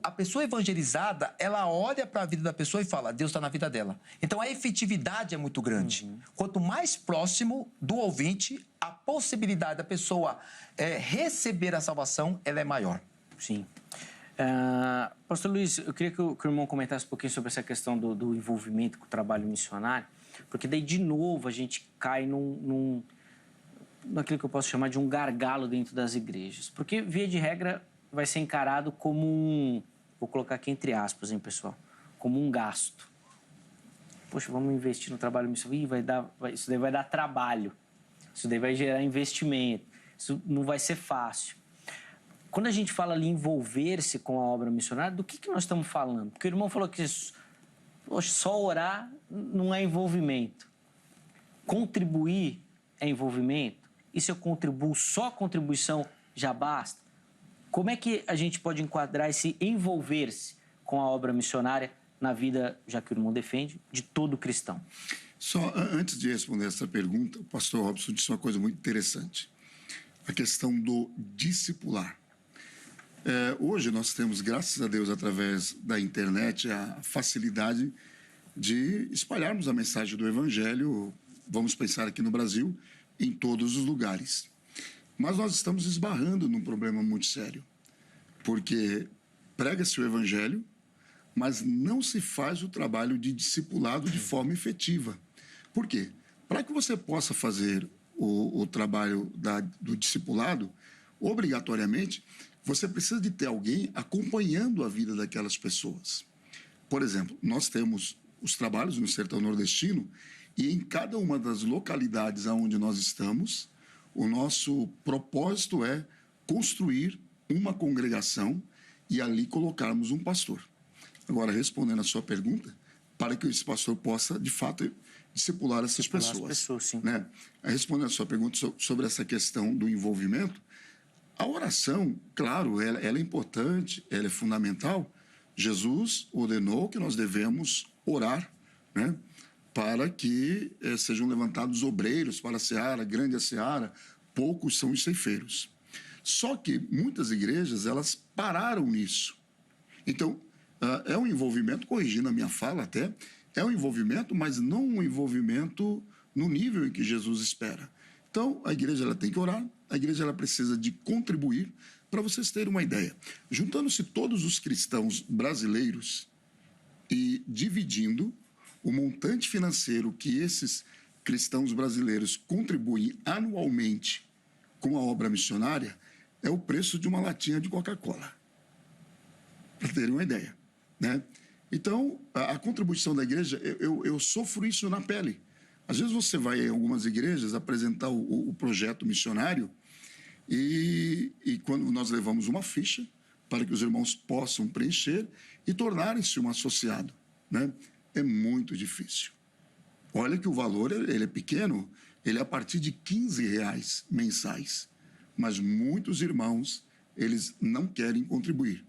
A pessoa evangelizada, ela olha para a vida da pessoa e fala, Deus está na vida dela. Então, a efetividade é muito grande. Quanto mais próximo do ouvinte, a possibilidade da pessoa receber a salvação, ela é maior. Sim. Pastor Luiz, eu queria que o irmão comentasse um pouquinho sobre essa questão do envolvimento com o trabalho missionário, porque daí, de novo, a gente cai naquilo que eu posso chamar de um gargalo dentro das igrejas. Porque, via de regra, vai ser encarado como vou colocar aqui entre aspas, hein, pessoal, como um gasto. Poxa, vamos investir no trabalho missionário, isso daí vai dar trabalho, isso daí vai gerar investimento, isso não vai ser fácil. Quando a gente fala ali envolver-se com a obra missionária, do que nós estamos falando? Porque o irmão falou que poxa, só orar não é envolvimento. Contribuir é envolvimento? E se eu contribuo, só a contribuição já basta? Como é que a gente pode enquadrar esse envolver-se com a obra missionária na vida, já que o irmão defende, de todo cristão? Só antes de responder essa pergunta, o pastor Robson disse uma coisa muito interessante. A questão do discipular. Hoje nós temos, graças a Deus, através da internet, a facilidade de espalharmos a mensagem do Evangelho, vamos pensar aqui no Brasil, em todos os lugares. Mas nós estamos esbarrando num problema muito sério, porque prega-se o Evangelho, mas não se faz o trabalho de discipulado de forma efetiva. Por quê? Para que você possa fazer o trabalho do discipulado, obrigatoriamente, você precisa de ter alguém acompanhando a vida daquelas pessoas. Por exemplo, nós temos os trabalhos no sertão nordestino e em cada uma das localidades onde nós estamos, o nosso propósito é construir uma congregação e ali colocarmos um pastor. Agora, respondendo a sua pergunta, para que esse pastor possa, de fato, discipular essas pessoas. As pessoas, sim. Né? Respondendo a sua pergunta sobre essa questão do envolvimento, a oração, claro, ela é importante, ela é fundamental. Jesus ordenou que nós devemos orar, né? Para que sejam levantados obreiros para a seara, grande a seara, poucos são os ceifeiros. Só que muitas igrejas, elas pararam nisso. Então, é um envolvimento, corrigindo a minha fala até, é um envolvimento, mas não um envolvimento no nível em que Jesus espera. Então, a igreja ela tem que orar, a igreja ela precisa de contribuir. Para vocês terem uma ideia, juntando-se todos os cristãos brasileiros e dividindo o montante financeiro que esses cristãos brasileiros contribuem anualmente com a obra missionária, é o preço de uma latinha de Coca-Cola. Para terem uma ideia, né? Então, a contribuição da igreja, eu sofro isso na pele. Às vezes você vai em algumas igrejas apresentar o projeto missionário e quando nós levamos uma ficha para que os irmãos possam preencher e tornarem-se um associado, né? É muito difícil. Olha que o valor ele é pequeno, ele é a partir de R$15 mensais. Mas muitos irmãos, eles não querem contribuir.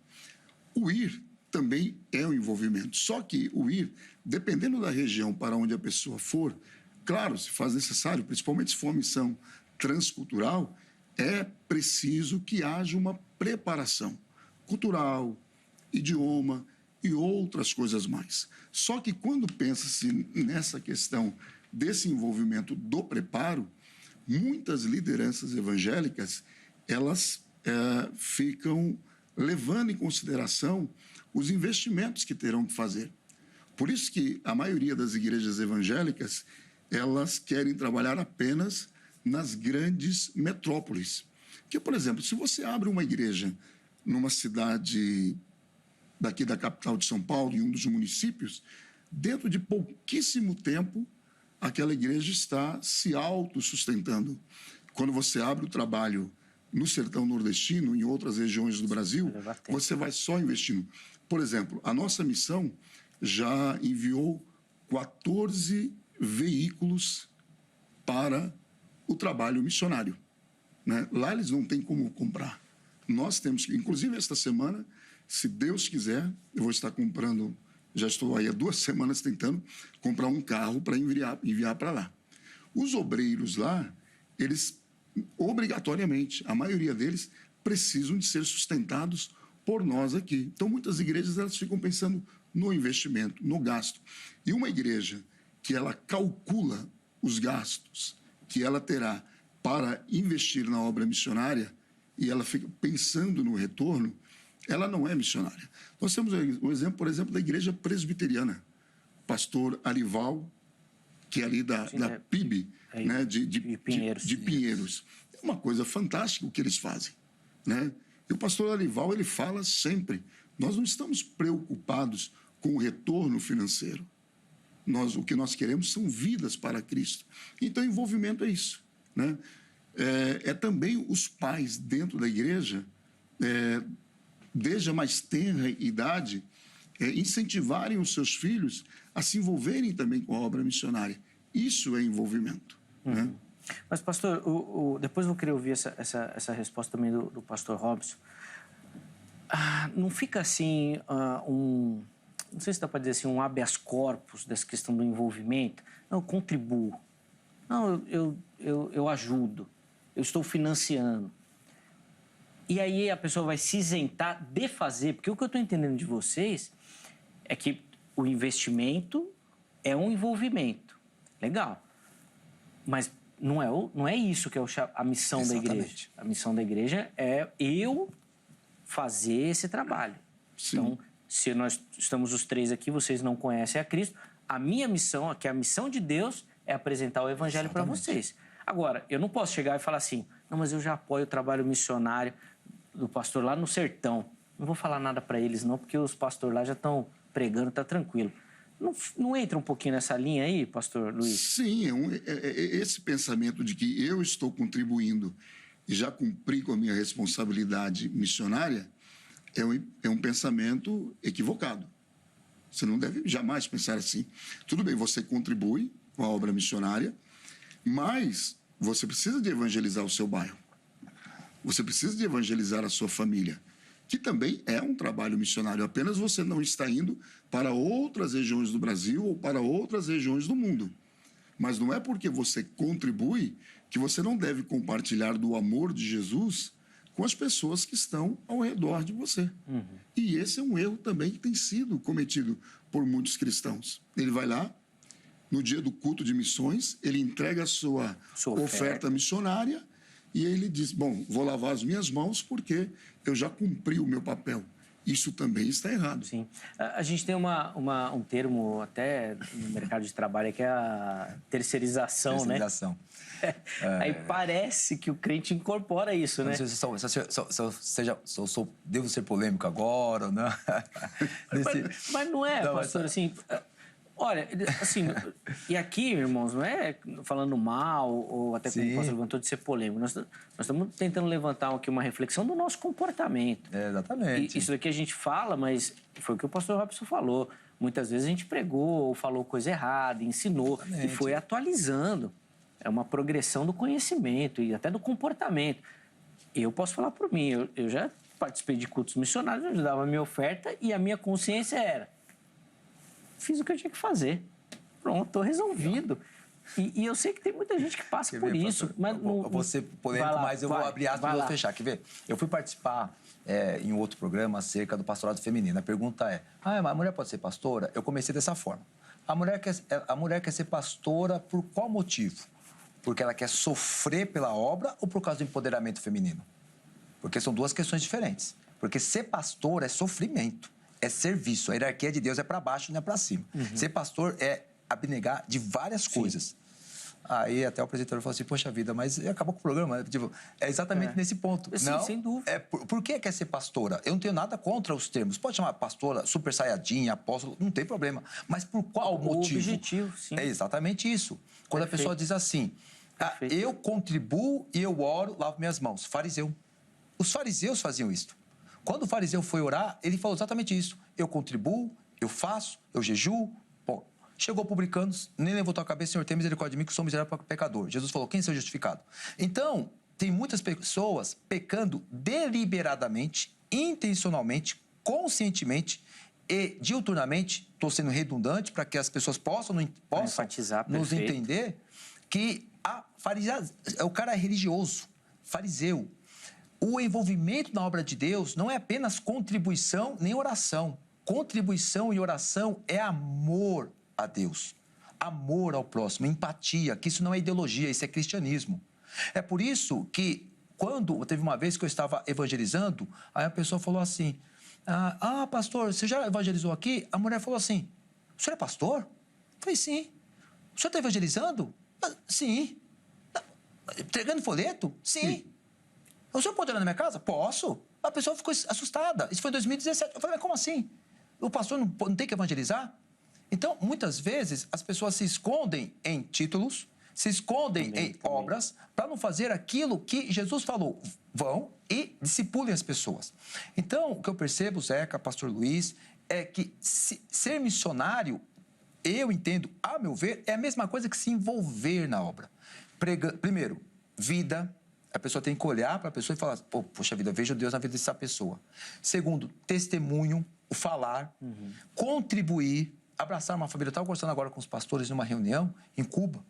O ir também é um envolvimento. Só que o ir, dependendo da região para onde a pessoa for, claro, se faz necessário, principalmente se for uma missão transcultural, é preciso que haja uma preparação cultural, idioma e outras coisas mais. Só que quando pensa-se nessa questão desse envolvimento do preparo, muitas lideranças evangélicas, elas ficam levando em consideração os investimentos que terão que fazer. Por isso que a maioria das igrejas evangélicas, elas querem trabalhar apenas nas grandes metrópoles. Porque, por exemplo, se você abre uma igreja numa cidade daqui da capital de São Paulo, em um dos municípios, dentro de pouquíssimo tempo, aquela igreja está se autossustentando. Quando você abre o trabalho no sertão nordestino, em outras regiões do Brasil, você vai só investindo. Por exemplo, a nossa missão já enviou 14 veículos para o trabalho missionário, né? Lá eles não têm como comprar. Nós temos que, inclusive esta semana, se Deus quiser, eu vou estar comprando, já estou aí há 2 semanas tentando comprar um carro para enviar para lá. Os obreiros lá, eles, obrigatoriamente, a maioria deles, precisam de ser sustentados por nós aqui. Então, muitas igrejas elas ficam pensando no investimento, no gasto. E uma igreja que ela calcula os gastos que ela terá para investir na obra missionária e ela fica pensando no retorno, ela não é missionária. Nós temos o exemplo, por exemplo, da igreja presbiteriana. Pastor Arival, que é ali da PIB, né, de Pinheiros. É uma coisa fantástica o que eles fazem, né? E o pastor Arival, ele fala sempre, nós não estamos preocupados com o retorno financeiro. O que nós queremos são vidas para Cristo. Então, envolvimento é isso, né? É também os pais dentro da igreja desde a mais tenra idade, incentivarem os seus filhos a se envolverem também com a obra missionária. Isso é envolvimento. Né? Mas, pastor, depois eu vou querer ouvir essa resposta também do pastor Robson. Não fica assim não sei se dá para dizer assim, um habeas corpus dessa questão do envolvimento? Não, eu contribuo. Não, eu ajudo. Eu estou financiando. E aí a pessoa vai se isentar de fazer, porque o que eu estou entendendo de vocês é que o investimento é um envolvimento. Legal. Mas não é isso que é a missão Exatamente. da igreja. A missão da igreja é eu fazer esse trabalho. Sim. Então, se nós estamos os três aqui, vocês não conhecem a Cristo, a minha missão, que é a missão de Deus, é apresentar o evangelho para vocês. Agora, eu não posso chegar e falar assim, não, mas eu já apoio o trabalho missionário do pastor lá no sertão. Não vou falar nada para eles não, porque os pastores lá já estão pregando, tá tranquilo. Não entra um pouquinho nessa linha aí, pastor Luiz? Sim, esse pensamento de que eu estou contribuindo e já cumpri com a minha responsabilidade missionária é um pensamento equivocado. Você não deve jamais pensar assim. Tudo bem, você contribui com a obra missionária, mas você precisa de evangelizar o seu bairro. Você precisa de evangelizar a sua família, que também é um trabalho missionário. Apenas você não está indo para outras regiões do Brasil ou para outras regiões do mundo. Mas não é porque você contribui que você não deve compartilhar do amor de Jesus com as pessoas que estão ao redor de você. E esse é um erro também que tem sido cometido por muitos cristãos. Ele vai lá, no dia do culto de missões, ele entrega a sua oferta missionária e ele diz, bom, vou lavar as minhas mãos porque eu já cumpri o meu papel. Isso também está errado. Sim. A gente tem um termo até no mercado de trabalho que é a terceirização, Terceirização. né? Aí parece que o crente incorpora isso, né? Não sei se eu devo ser polêmico agora ou não. Mas não é, pastor, assim... Olha, assim, e aqui, irmãos, não é falando mal ou até como o pastor levantou de ser polêmico. Nós estamos tentando levantar aqui uma reflexão do nosso comportamento. Exatamente. E isso daqui a gente fala, mas foi o que o pastor Robson falou. Muitas vezes a gente pregou ou falou coisa errada, ensinou e foi atualizando. É uma progressão do conhecimento e até do comportamento. Eu posso falar por mim, eu já participei de cultos missionários, onde eu dava a minha oferta e a minha consciência era: fiz o que eu tinha que fazer. Pronto, estou resolvido. E eu sei que tem muita gente que passa por isso. Mas eu vou ser polêmico, mas eu vou abrir aspas e vou fechar. Quer ver? Eu fui participar em outro programa acerca do pastorado feminino. A pergunta é, mas a mulher pode ser pastora? Eu comecei dessa forma. A mulher quer ser pastora por qual motivo? Porque ela quer sofrer pela obra ou por causa do empoderamento feminino? Porque são duas questões diferentes. Porque ser pastor é sofrimento. É serviço. A hierarquia de Deus é para baixo, não é para cima. Ser pastor é abnegar de várias coisas. Aí até o apresentador falou assim, poxa vida, mas acabou com o programa. Tipo, é exatamente nesse ponto. Sim, não, sem dúvida. Por que quer ser pastora? Eu não tenho nada contra os termos. Pode chamar pastora, super saiyajin, apóstolo, não tem problema. Mas por qual motivo? O objetivo, sim. É exatamente isso. Quando a pessoa diz assim, eu contribuo e eu oro, lavo minhas mãos. Fariseu. Os fariseus faziam isso. Quando o fariseu foi orar, ele falou exatamente isso. Eu contribuo, eu faço, eu jejuo. Bom, chegou publicanos, nem levantou a cabeça, Senhor, tem misericórdia de mim, que sou miserável pecador. Jesus falou, quem é seu justificado? Então, tem muitas pessoas pecando deliberadamente, intencionalmente, conscientemente e diuturnamente, estou sendo redundante para que as pessoas possam nos entender, que o cara é religioso, fariseu. O envolvimento na obra de Deus não é apenas contribuição nem oração. Contribuição e oração é amor a Deus, amor ao próximo, empatia, que isso não é ideologia, isso é cristianismo. É por isso que, quando teve uma vez que eu estava evangelizando, aí a pessoa falou assim, pastor, você já evangelizou aqui? A mulher falou assim, o senhor é pastor? Eu falei, sim. O senhor está evangelizando? Sim. Entregando folheto? Sim. O senhor pode ir lá na minha casa? Posso. A pessoa ficou assustada. Isso foi em 2017. Eu falei, mas como assim? O pastor não tem que evangelizar? Então, muitas vezes, as pessoas se escondem em títulos, se escondem Também. obras para não fazer aquilo que Jesus falou. Vão e discipulem as pessoas. Então, o que eu percebo, Zeca, pastor Luiz, é que ser missionário, eu entendo, a meu ver, é a mesma coisa que se envolver na obra. Primeiro, vida. A pessoa tem que olhar para a pessoa e falar, poxa vida, vejo Deus na vida dessa pessoa. Segundo, testemunho, o falar, contribuir, abraçar uma família. Eu estava conversando agora com os pastores numa reunião em Cuba.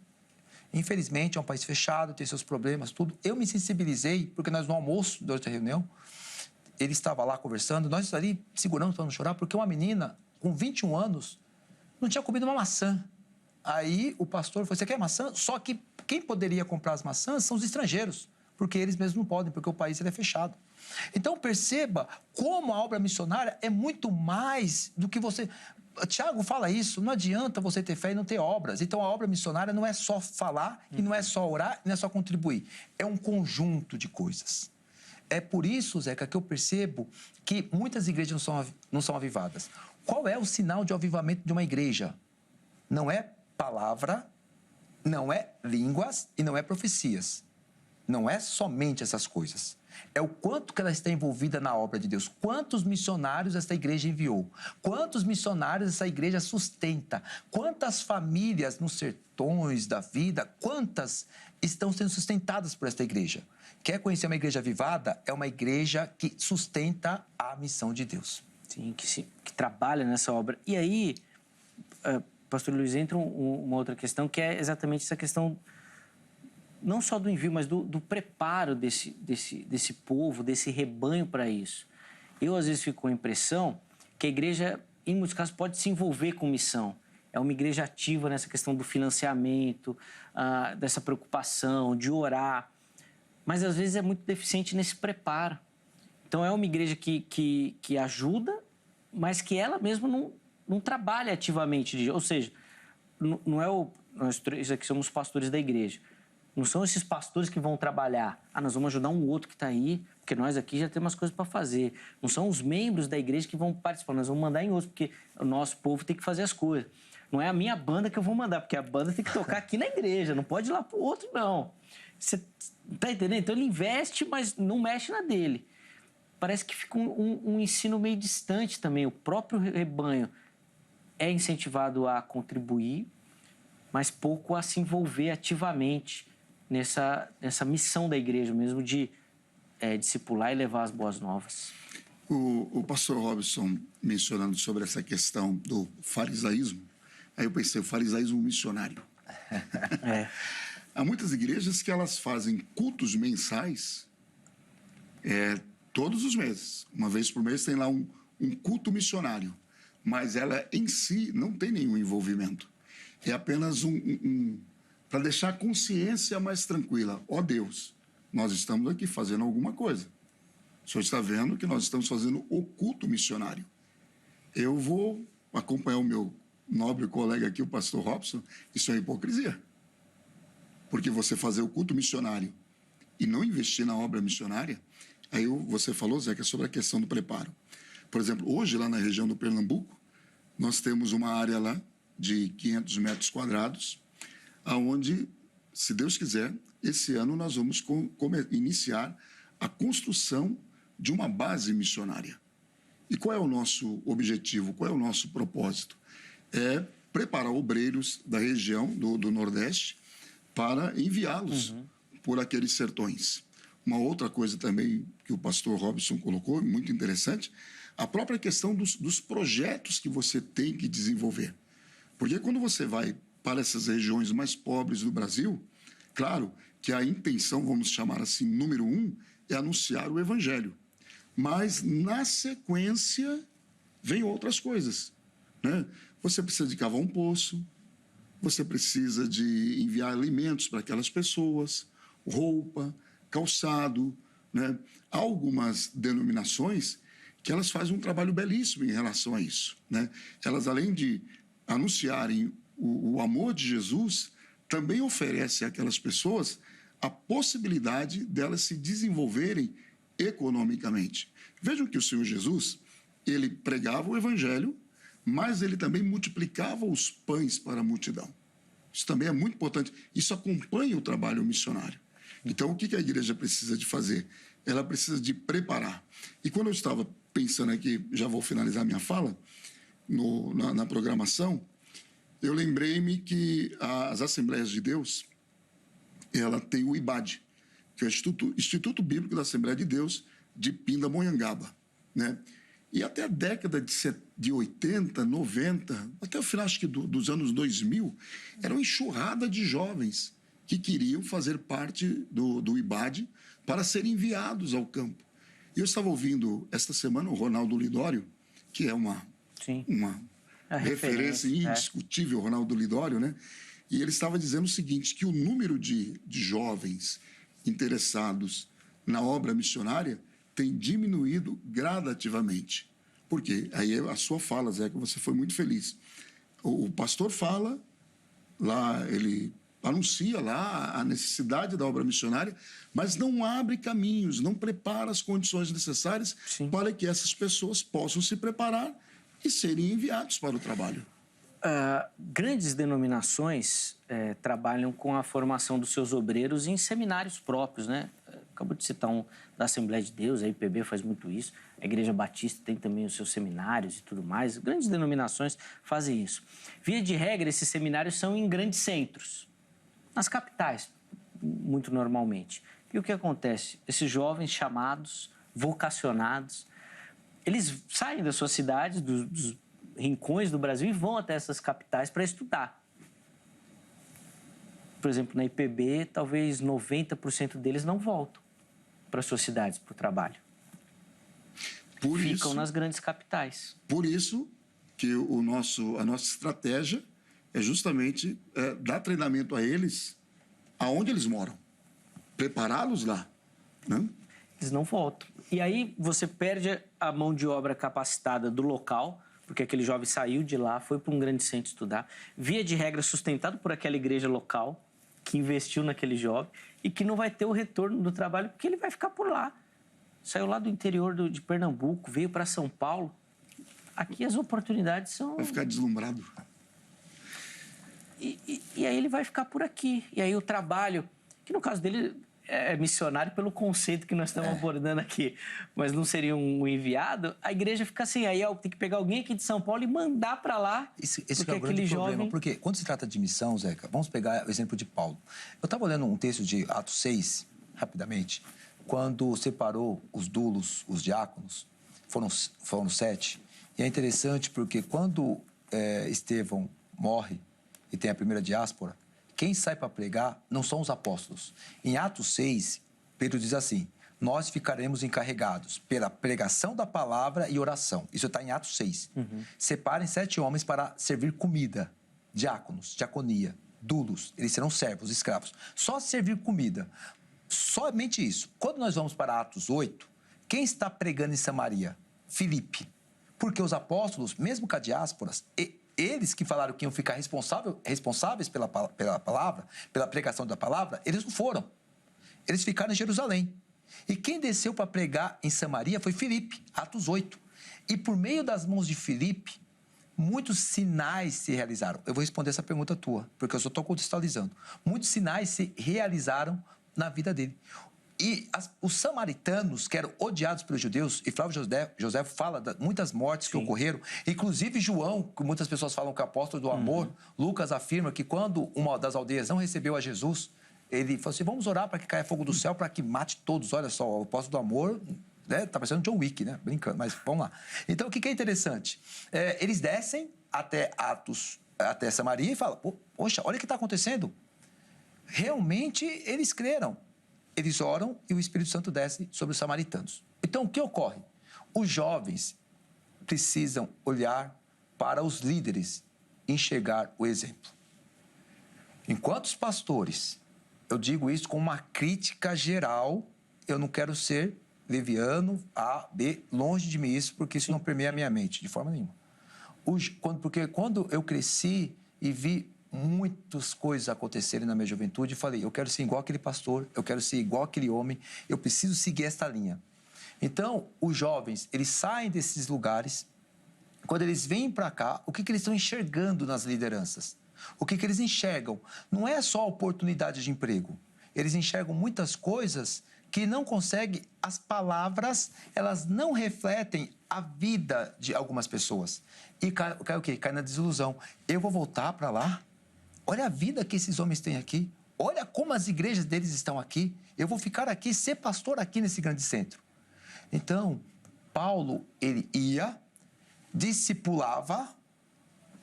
Infelizmente, é um país fechado, tem seus problemas, tudo. Eu me sensibilizei, porque nós no almoço, durante a reunião, ele estava lá conversando, nós ali segurando para não chorar, porque uma menina com 21 anos não tinha comido uma maçã. Aí o pastor falou, você quer maçã? Só que quem poderia comprar as maçãs são os estrangeiros, porque eles mesmos não podem, porque o país ele é fechado. Então, perceba como a obra missionária é muito mais do que você... Tiago fala isso, não adianta você ter fé e não ter obras. Então, a obra missionária não é só falar, e não é só orar, e não é só contribuir. É um conjunto de coisas. É por isso, Zeca, que eu percebo que muitas igrejas não são avivadas. Qual é o sinal de avivamento de uma igreja? Não é palavra, não é línguas e não é profecias. Não é somente essas coisas. É o quanto que ela está envolvida na obra de Deus. Quantos missionários essa igreja enviou? Quantos missionários essa igreja sustenta? Quantas famílias nos sertões da vida, quantas estão sendo sustentadas por esta igreja? Quer conhecer uma igreja avivada? É uma igreja que sustenta a missão de Deus. Sim, que trabalha nessa obra. E aí, pastor Luiz, entra uma outra questão, que é exatamente essa questão... não só do envio, mas do preparo desse povo, desse rebanho para isso. Eu, às vezes, fico com a impressão que a igreja, em muitos casos, pode se envolver com missão. É uma igreja ativa nessa questão do financiamento, dessa preocupação, de orar, mas, às vezes, é muito deficiente nesse preparo. Então, é uma igreja que ajuda, mas que ela mesma não trabalha ativamente. Ou seja, não é nós três aqui somos pastores da igreja. Não são esses pastores que vão trabalhar. Nós vamos ajudar um outro que está aí, porque nós aqui já temos coisas para fazer. Não são os membros da igreja que vão participar. Nós vamos mandar em outros, porque o nosso povo tem que fazer as coisas. Não é a minha banda que eu vou mandar, porque a banda tem que tocar aqui na igreja. Não pode ir lá para o outro, não. Você está entendendo? Então, ele investe, mas não mexe na dele. Parece que fica um ensino meio distante também. O próprio rebanho é incentivado a contribuir, mas pouco a se envolver ativamente nessa missão da igreja mesmo de discipular e levar as boas novas. O pastor Robson mencionando sobre essa questão do farisaísmo, aí eu pensei, o farisaísmo missionário. Há muitas igrejas que elas fazem cultos mensais todos os meses. Uma vez por mês tem lá um culto missionário, mas ela em si não tem nenhum envolvimento. É apenas para deixar a consciência mais tranquila. Ó Deus, nós estamos aqui fazendo alguma coisa. O senhor está vendo que nós estamos fazendo o culto missionário. Eu vou acompanhar o meu nobre colega aqui, o pastor Robson. Isso é hipocrisia. Porque você fazer o culto missionário e não investir na obra missionária, aí você falou, Zeca, sobre a questão do preparo. Por exemplo, hoje lá na região do Pernambuco, nós temos uma área lá de 500 metros quadrados, aonde, se Deus quiser, esse ano nós vamos iniciar a construção de uma base missionária. E qual é o nosso objetivo, qual é o nosso propósito? É preparar obreiros da região do Nordeste para enviá-los por aqueles sertões. Uma outra coisa também que o pastor Robson colocou, muito interessante, a própria questão dos projetos que você tem que desenvolver. Porque quando você vai para essas regiões mais pobres do Brasil, claro que a intenção, vamos chamar assim, número 1, é anunciar o evangelho. Mas, na sequência, vem outras coisas, né? Você precisa de cavar um poço, você precisa de enviar alimentos para aquelas pessoas, roupa, calçado, né? Há algumas denominações que elas fazem um trabalho belíssimo em relação a isso, né? Elas, além de anunciarem o amor de Jesus, também oferecem àquelas pessoas a possibilidade delas se desenvolverem economicamente. Vejam que o Senhor Jesus, ele pregava o evangelho, mas ele também multiplicava os pães para a multidão. Isso também é muito importante. Isso acompanha o trabalho missionário. Então, o que a igreja precisa de fazer? Ela precisa de preparar. E quando eu estava pensando aqui, já vou finalizar minha fala, na programação, eu lembrei-me que as Assembleias de Deus, ela tem o IBAD, que é o Instituto Bíblico da Assembleia de Deus de Pindamonhangaba, né? E até a década de 80, 90, até o final, acho que dos anos 2000, era uma enxurrada de jovens que queriam fazer parte do IBAD para serem enviados ao campo. E eu estava ouvindo esta semana o Ronaldo Lidório, que é uma referência indiscutível, Ronaldo Lidório, né? E ele estava dizendo o seguinte, que o número de jovens interessados na obra missionária tem diminuído gradativamente. Por quê? Aí a sua fala, Zé, que você foi muito feliz. O pastor fala, lá ele anuncia lá a necessidade da obra missionária, mas não abre caminhos, não prepara as condições necessárias para que essas pessoas possam se preparar e serem enviados para o trabalho. Grandes denominações trabalham com a formação dos seus obreiros em seminários próprios, né? Acabou de citar um da Assembleia de Deus, a IPB faz muito isso, a Igreja Batista tem também os seus seminários e tudo mais. Grandes denominações fazem isso. Via de regra, esses seminários são em grandes centros, nas capitais, muito normalmente. E o que acontece? Esses jovens chamados, vocacionados, eles saem das suas cidades, dos rincões do Brasil e vão até essas capitais para estudar. Por exemplo, na IPB, talvez 90% deles não voltam para suas cidades, para o trabalho. Ficam nas grandes capitais. Por isso que a nossa estratégia é justamente dar treinamento a eles aonde eles moram, prepará-los lá, né? Eles não voltam. E aí você perde a mão de obra capacitada do local, porque aquele jovem saiu de lá, foi para um grande centro estudar, via de regra sustentado por aquela igreja local, que investiu naquele jovem e que não vai ter o retorno do trabalho porque ele vai ficar por lá. Saiu lá do interior de Pernambuco, veio para São Paulo. Aqui as oportunidades são... Vai ficar deslumbrado. E aí ele vai ficar por aqui. E aí o trabalho, que no caso dele é missionário pelo conceito que nós estamos abordando aqui, mas não seria um enviado, a igreja fica assim, aí tem que pegar alguém aqui de São Paulo e mandar para lá. Esse é o grande problema, porque quando se trata de missão, Zeca, vamos pegar o exemplo de Paulo. Eu estava olhando um texto de Atos 6, rapidamente, quando separou os dulos, os diáconos, foram 7, e é interessante porque quando Estevão morre e tem a primeira diáspora, quem sai para pregar não são os apóstolos. Em Atos 6, Pedro diz assim, nós ficaremos encarregados pela pregação da palavra e oração. Isso está em Atos 6. Separem 7 homens para servir comida, diáconos, diaconia, dulos, eles serão servos, escravos. Só servir comida, somente isso. Quando nós vamos para Atos 8, quem está pregando em Samaria? Filipe. Porque os apóstolos, mesmo com a diásporas, eles que falaram que iam ficar responsáveis pela palavra, pela pregação da palavra, eles não foram. Eles ficaram em Jerusalém. E quem desceu para pregar em Samaria foi Filipe, Atos 8. E por meio das mãos de Filipe, muitos sinais se realizaram. Eu vou responder essa pergunta tua, porque eu só estou contextualizando. Muitos sinais se realizaram na vida dele. E os samaritanos, que eram odiados pelos judeus, e Flávio José fala de muitas mortes que ocorreram, inclusive João, que muitas pessoas falam que é o apóstolo do amor, Lucas afirma que quando uma das aldeias não recebeu a Jesus, ele falou assim, vamos orar para que caia fogo do céu, para que mate todos. Olha só, o apóstolo do amor, né? Tá parecendo John Wick, né? Brincando, mas vamos lá. Então, o que é interessante? Eles descem até Samaria e falam, poxa, olha o que está acontecendo. Realmente, eles creram. Eles oram e o Espírito Santo desce sobre os samaritanos. Então, o que ocorre? Os jovens precisam olhar para os líderes e enxergar o exemplo. Enquanto os pastores, eu digo isso com uma crítica geral, eu não quero ser leviano, A, B, longe de mim isso, porque isso não permeia a minha mente, de forma nenhuma. Porque quando eu cresci e vi muitas coisas acontecerem na minha juventude e falei, eu quero ser igual aquele pastor, eu quero ser igual aquele homem, eu preciso seguir esta linha. Então, os jovens, eles saem desses lugares, quando eles vêm para cá, o que eles estão enxergando nas lideranças? O que eles enxergam? Não é só oportunidade de emprego. Eles enxergam muitas coisas que não conseguem, as palavras, elas não refletem a vida de algumas pessoas. E cai o quê? Cai na desilusão. Eu vou voltar para lá? Olha a vida que esses homens têm aqui. Olha como as igrejas deles estão aqui. Eu vou ficar aqui, ser pastor aqui nesse grande centro. Então, Paulo, ele ia, discipulava,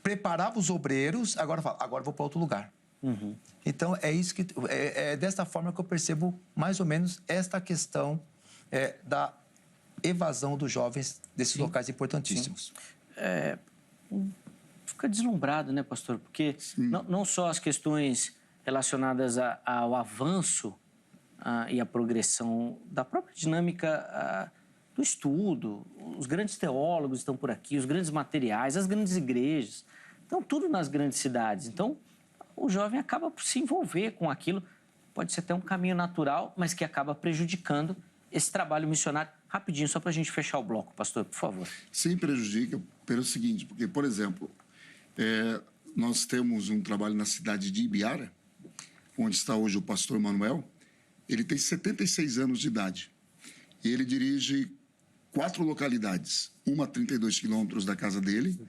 preparava os obreiros, agora fala, agora vou para outro lugar. Uhum. Então, é desta forma que eu percebo mais ou menos esta questão da evasão dos jovens desses locais importantíssimos. Fica deslumbrado, né, pastor? Porque não só as questões relacionadas ao avanço e à progressão da própria dinâmica do estudo, os grandes teólogos estão por aqui, os grandes materiais, as grandes igrejas, estão tudo nas grandes cidades. Então, o jovem acaba por se envolver com aquilo, pode ser até um caminho natural, mas que acaba prejudicando esse trabalho missionário. Rapidinho, só para a gente fechar o bloco, pastor, por favor. Sim, prejudica pelo seguinte, porque, por exemplo, nós temos um trabalho na cidade de Ibiara, onde está hoje o pastor Manuel. Ele tem 76 anos de idade e ele dirige 4 localidades, uma a 32 quilômetros da casa dele,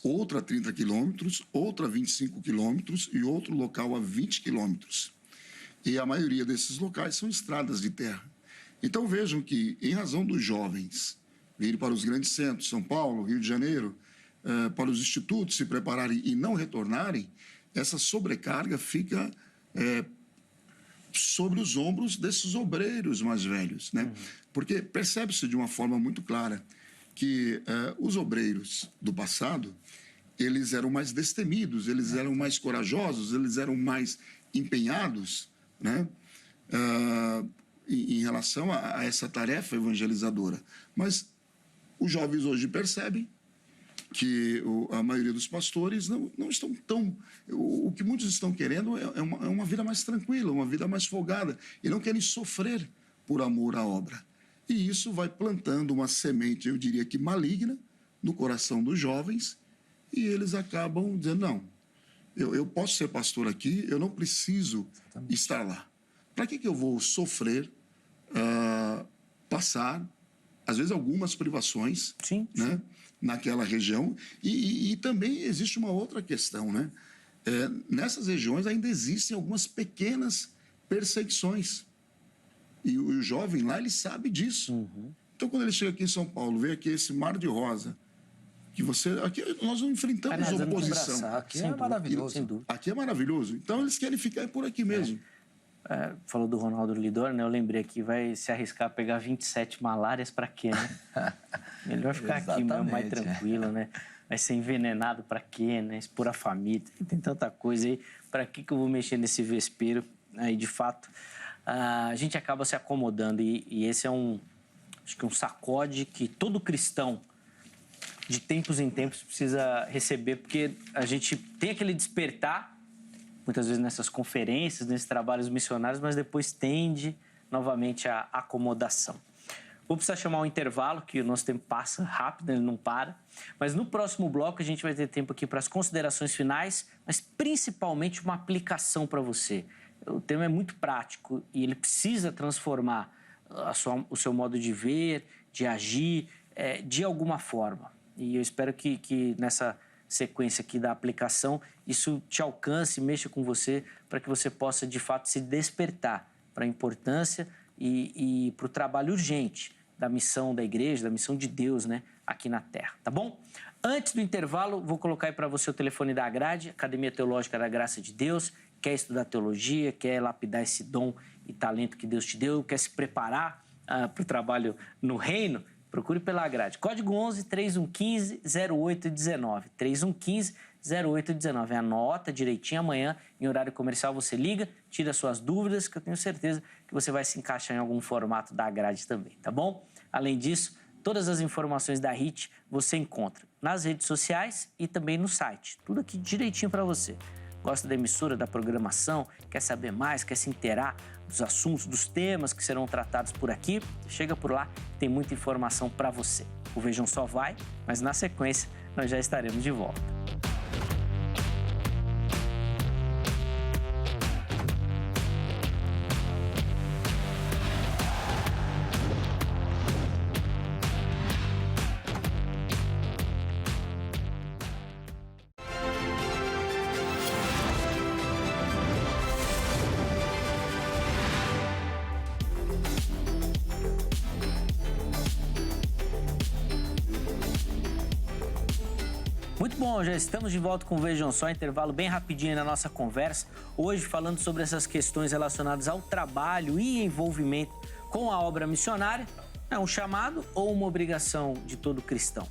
outra a 30 quilômetros, outra a 25 quilômetros e outro local a 20 quilômetros. E a maioria desses locais são estradas de terra. Então vejam que, em razão dos jovens virem para os grandes centros, São Paulo, Rio de Janeiro, para os institutos se prepararem e não retornarem, essa sobrecarga fica sobre os ombros desses obreiros mais velhos, né? Porque percebe-se de uma forma muito clara que os obreiros do passado, eles eram mais destemidos, eles eram mais corajosos, eles eram mais empenhados, né? Em relação a essa tarefa evangelizadora. Mas os jovens hoje percebem que a maioria dos pastores não estão tão... O que muitos estão querendo é uma vida mais tranquila, uma vida mais folgada, e não querem sofrer por amor à obra. E isso vai plantando uma semente, eu diria que maligna, no coração dos jovens, e eles acabam dizendo, não, eu posso ser pastor aqui, eu não preciso estar lá. Para que eu vou sofrer, passar, às vezes, algumas privações, né, naquela região? E também existe uma outra questão, né? Nessas regiões ainda existem algumas pequenas perseguições. E o jovem lá, ele sabe disso. Então, quando ele chega aqui em São Paulo, vê aqui esse mar de rosa, que aqui nós não enfrentamos oposição. Aqui é maravilhoso. Aqui é maravilhoso. Então, eles querem ficar por aqui mesmo. Falou do Ronaldo Lidor, né? Eu lembrei aqui, vai se arriscar a pegar 27 malárias para quê, né? Melhor ficar aqui mesmo, mais tranquilo, né? Vai ser envenenado para quê, né? Expor a família, tem tanta coisa aí. Para que eu vou mexer nesse vespeiro? Aí, de fato, a gente acaba se acomodando e esse é acho que um sacode que todo cristão, de tempos em tempos, precisa receber, porque a gente tem aquele despertar, muitas vezes nessas conferências, nesses trabalhos missionários, mas depois tende novamente a acomodação. Vou precisar chamar um intervalo, que o nosso tempo passa rápido, ele não para. Mas no próximo bloco a gente vai ter tempo aqui para as considerações finais, mas principalmente uma aplicação para você. O tema é muito prático e ele precisa transformar o seu modo de ver, de agir, de alguma forma. E eu espero que nessa sequência aqui da aplicação, isso te alcance, mexa com você, para que você possa, de fato, se despertar para a importância e para o trabalho urgente da missão da igreja, da missão de Deus, né, aqui na Terra, tá bom? Antes do intervalo, vou colocar aí para você o telefone da Agrade, Academia Teológica da Graça de Deus. Quer estudar teologia, quer lapidar esse dom e talento que Deus te deu, quer se preparar para o trabalho no reino, procure pela Agrade. Código 11-3115-0819. 3115-0819. Anota direitinho amanhã, em horário comercial, você liga, tira suas dúvidas, que eu tenho certeza que você vai se encaixar em algum formato da Agrade também, tá bom? Além disso, todas as informações da HIT você encontra nas redes sociais e também no site. Tudo aqui direitinho para você. Gosta da emissora, da programação, quer saber mais, quer se inteirar dos assuntos, dos temas que serão tratados por aqui? Chega por lá, tem muita informação para você. O Vejam Só vai, mas na sequência nós já estaremos de volta. Muito bom, já estamos de volta com o Vejam Só, intervalo bem rapidinho aí na nossa conversa. Hoje falando sobre essas questões relacionadas ao trabalho e envolvimento com a obra missionária. É um chamado ou uma obrigação de todo cristão?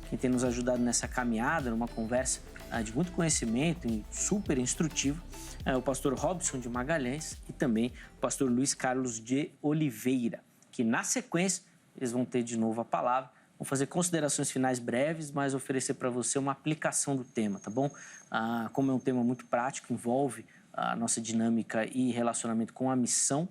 Quem tem nos ajudado nessa caminhada, numa conversa de muito conhecimento e super instrutivo, é o pastor Robson de Magalhães e também o pastor Luiz Carlos de Oliveira, que na sequência eles vão ter de novo a palavra, vão fazer considerações finais breves, mas oferecer para você uma aplicação do tema, tá bom? Como é um tema muito prático, envolve a nossa dinâmica e relacionamento com a missão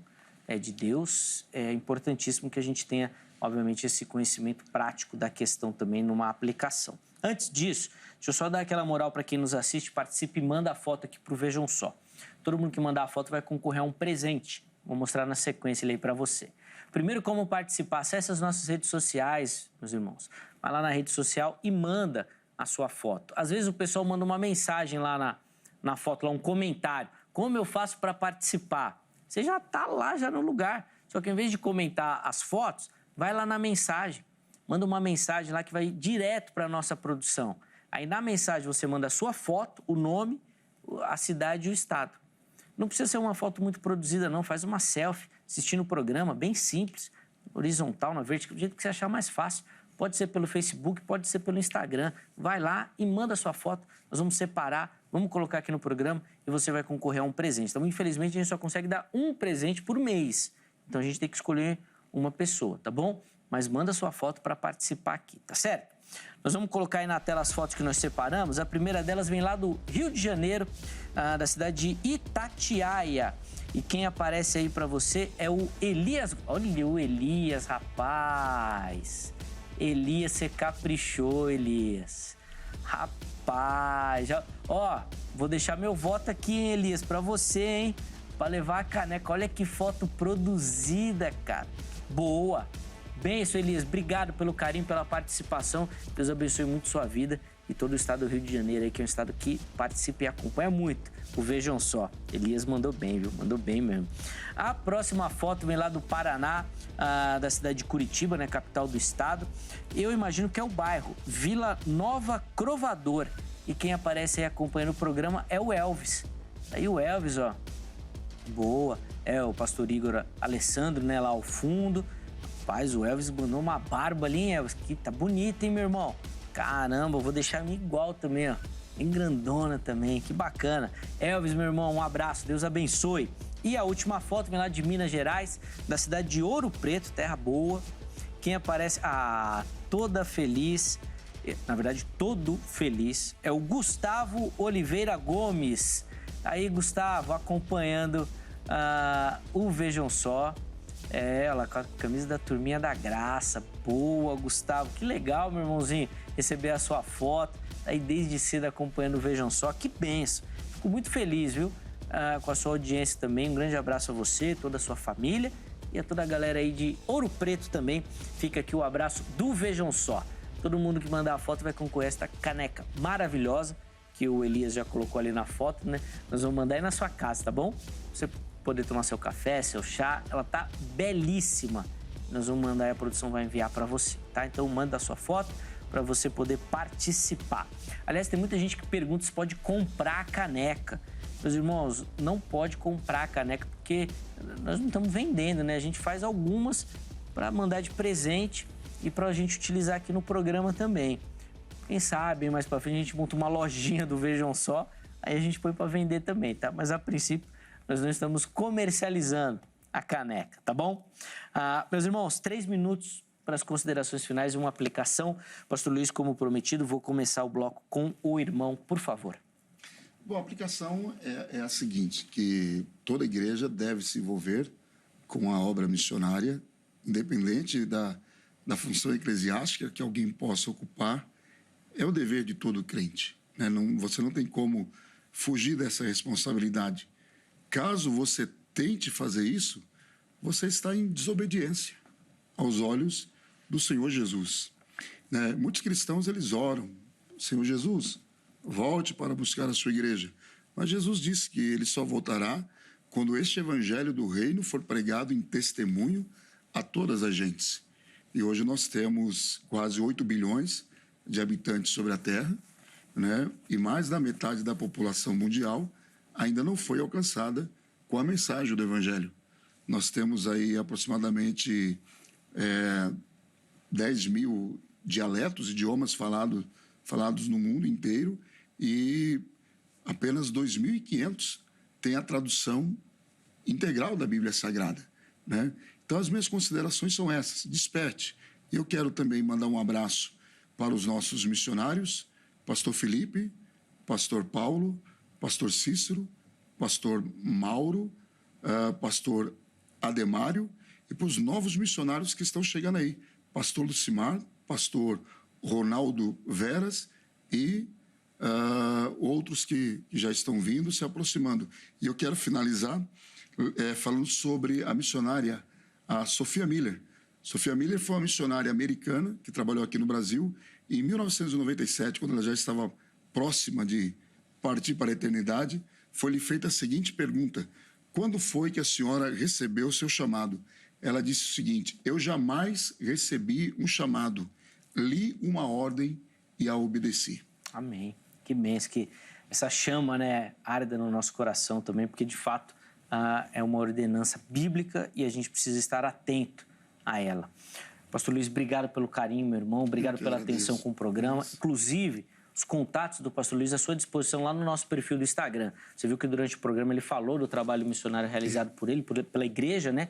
de Deus, é importantíssimo que a gente tenha, obviamente, esse conhecimento prático da questão também numa aplicação. Antes disso, deixa eu só dar aquela moral para quem nos assiste, participe e manda a foto aqui pro Vejam Só. Todo mundo que mandar a foto vai concorrer a um presente. Vou mostrar na sequência ele aí para você. Primeiro, como participar? Acesse as nossas redes sociais, meus irmãos. Vai lá na rede social e manda a sua foto. Às vezes o pessoal manda uma mensagem lá na foto, lá um comentário. Como eu faço para participar? Você já está lá, já no lugar. Só que, em vez de comentar as fotos, vai lá na mensagem. Manda uma mensagem lá que vai direto para a nossa produção. Aí, na mensagem, você manda a sua foto, o nome, a cidade e o estado. Não precisa ser uma foto muito produzida, não. Faz uma selfie, assistindo o programa, bem simples, horizontal, na vertical, do jeito que você achar mais fácil. Pode ser pelo Facebook, pode ser pelo Instagram. Vai lá e manda a sua foto. Nós vamos separar, vamos colocar aqui no programa e você vai concorrer a um presente. Então, infelizmente, a gente só consegue dar um presente por mês. Então, a gente tem que escolher uma pessoa, tá bom? Mas manda a sua foto para participar aqui, tá certo? Nós vamos colocar aí na tela as fotos que nós separamos. A primeira delas vem lá do Rio de Janeiro, da cidade de Itatiaia. E quem aparece aí para você é o Elias. Olha o Elias, rapaz. Elias, você caprichou, Elias. Rapaz, vou deixar meu voto aqui, hein, Elias, pra você, hein? Pra levar a caneca. Olha que foto produzida, cara. Boa. Bem, isso, Elias. Obrigado pelo carinho, pela participação. Deus abençoe muito sua vida e todo o estado do Rio de Janeiro aí, que é um estado que participa e acompanha muito. Vejam Só. Elias mandou bem, viu? Mandou bem mesmo. A próxima foto vem lá do Paraná, da cidade de Curitiba, né? Capital do estado. Eu imagino que é o bairro Vila Nova Crovador. E quem aparece aí acompanhando o programa é o Elvis. Aí o Elvis, ó. Boa. É o pastor Igor Alessandro, né? Lá ao fundo. Rapaz, o Elvis mandou uma barba ali, hein, Elvis? Que tá bonita, hein, meu irmão? Caramba, eu vou deixar a minha igual também, ó. Bem grandona também, que bacana. Elvis, meu irmão, um abraço, Deus abençoe. E a última foto vem lá de Minas Gerais, da cidade de Ouro Preto, terra boa. Quem aparece, toda feliz, na verdade, todo feliz, é o Gustavo Oliveira Gomes. Aí, Gustavo, acompanhando o Vejam Só. Ela com a camisa da Turminha da Graça. Boa, Gustavo. Que legal, meu irmãozinho, receber a sua foto. Aí desde cedo acompanhando o Vejam Só. Que benção. Fico muito feliz, viu? Com a sua audiência também. Um grande abraço a você, toda a sua família e a toda a galera aí de Ouro Preto também. Fica aqui o abraço do Vejam Só. Todo mundo que mandar a foto vai concorrer a esta caneca maravilhosa que o Elias já colocou ali na foto, né? Nós vamos mandar aí na sua casa, tá bom? Você poder tomar seu café, seu chá. Ela tá belíssima. Nós vamos mandar e a produção vai enviar para você, tá? Então manda a sua foto para você poder participar. Aliás, tem muita gente que pergunta se pode comprar a caneca. Meus irmãos, não pode comprar a caneca porque nós não estamos vendendo, né? A gente faz algumas para mandar de presente e para a gente utilizar aqui no programa também. Quem sabe, mais para frente a gente monta uma lojinha do Vejam Só, aí a gente põe para vender também, tá? Mas a princípio nós não estamos comercializando a caneca, tá bom? Meus irmãos, 3 minutos para as considerações finais e uma aplicação. Pastor Luiz, como prometido, vou começar o bloco com o irmão, por favor. Bom, a aplicação é a seguinte, que toda igreja deve se envolver com a obra missionária, independente da função eclesiástica que alguém possa ocupar. É o dever de todo crente, né? Você não tem como fugir dessa responsabilidade. Caso você tente fazer isso, você está em desobediência aos olhos do Senhor Jesus. Né? Muitos cristãos, eles oram, Senhor Jesus, volte para buscar a sua igreja. Mas Jesus disse que ele só voltará quando este evangelho do reino for pregado em testemunho a todas as gentes. E hoje nós temos quase 8 bilhões de habitantes sobre a terra né? E mais da metade da população mundial ainda não foi alcançada com a mensagem do Evangelho. Nós temos aí aproximadamente 10 mil dialetos, idiomas falados no mundo inteiro, e apenas 2.500 têm a tradução integral da Bíblia Sagrada, né? Então, as minhas considerações são essas. Desperte. Eu quero também mandar um abraço para os nossos missionários, pastor Felipe, pastor Paulo, pastor Cícero, pastor Mauro, pastor Ademário, e para os novos missionários que estão chegando aí, pastor Lucimar, pastor Ronaldo Veras e outros que já estão vindo, se aproximando. E eu quero finalizar falando sobre a missionária, a Sophia Miller. Sophia Miller foi uma missionária americana que trabalhou aqui no Brasil. E em 1997, quando ela já estava próxima de partir para a eternidade, foi-lhe feita a seguinte pergunta: quando foi que a senhora recebeu o seu chamado? Ela disse o seguinte: eu jamais recebi um chamado, li uma ordem e a obedeci. Amém. Que benção, que essa chama, né, arda no nosso coração também, porque de fato é uma ordenança bíblica e a gente precisa estar atento a ela. Pastor Luiz, obrigado pelo carinho, meu irmão, obrigado pela atenção com o programa. Inclusive, os contatos do Pastor Luiz à sua disposição lá no nosso perfil do Instagram. Você viu que durante o programa ele falou do trabalho missionário realizado por ele, pela igreja, né?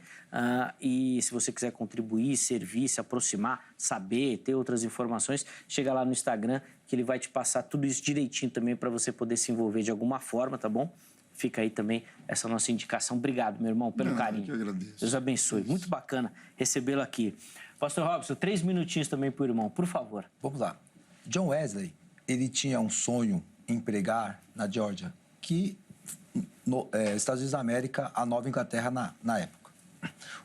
E se você quiser contribuir, servir, se aproximar, saber, ter outras informações, chega lá no Instagram que ele vai te passar tudo isso direitinho também para você poder se envolver de alguma forma, tá bom? Fica aí também essa nossa indicação. Obrigado, meu irmão, pelo carinho. Eu agradeço. Deus abençoe. Muito bacana recebê-lo aqui. Pastor Robson, 3 minutinhos também para o irmão, por favor. Vamos lá. John Wesley, ele tinha um sonho em pregar na Geórgia, que Estados Unidos da América, a Nova Inglaterra na época.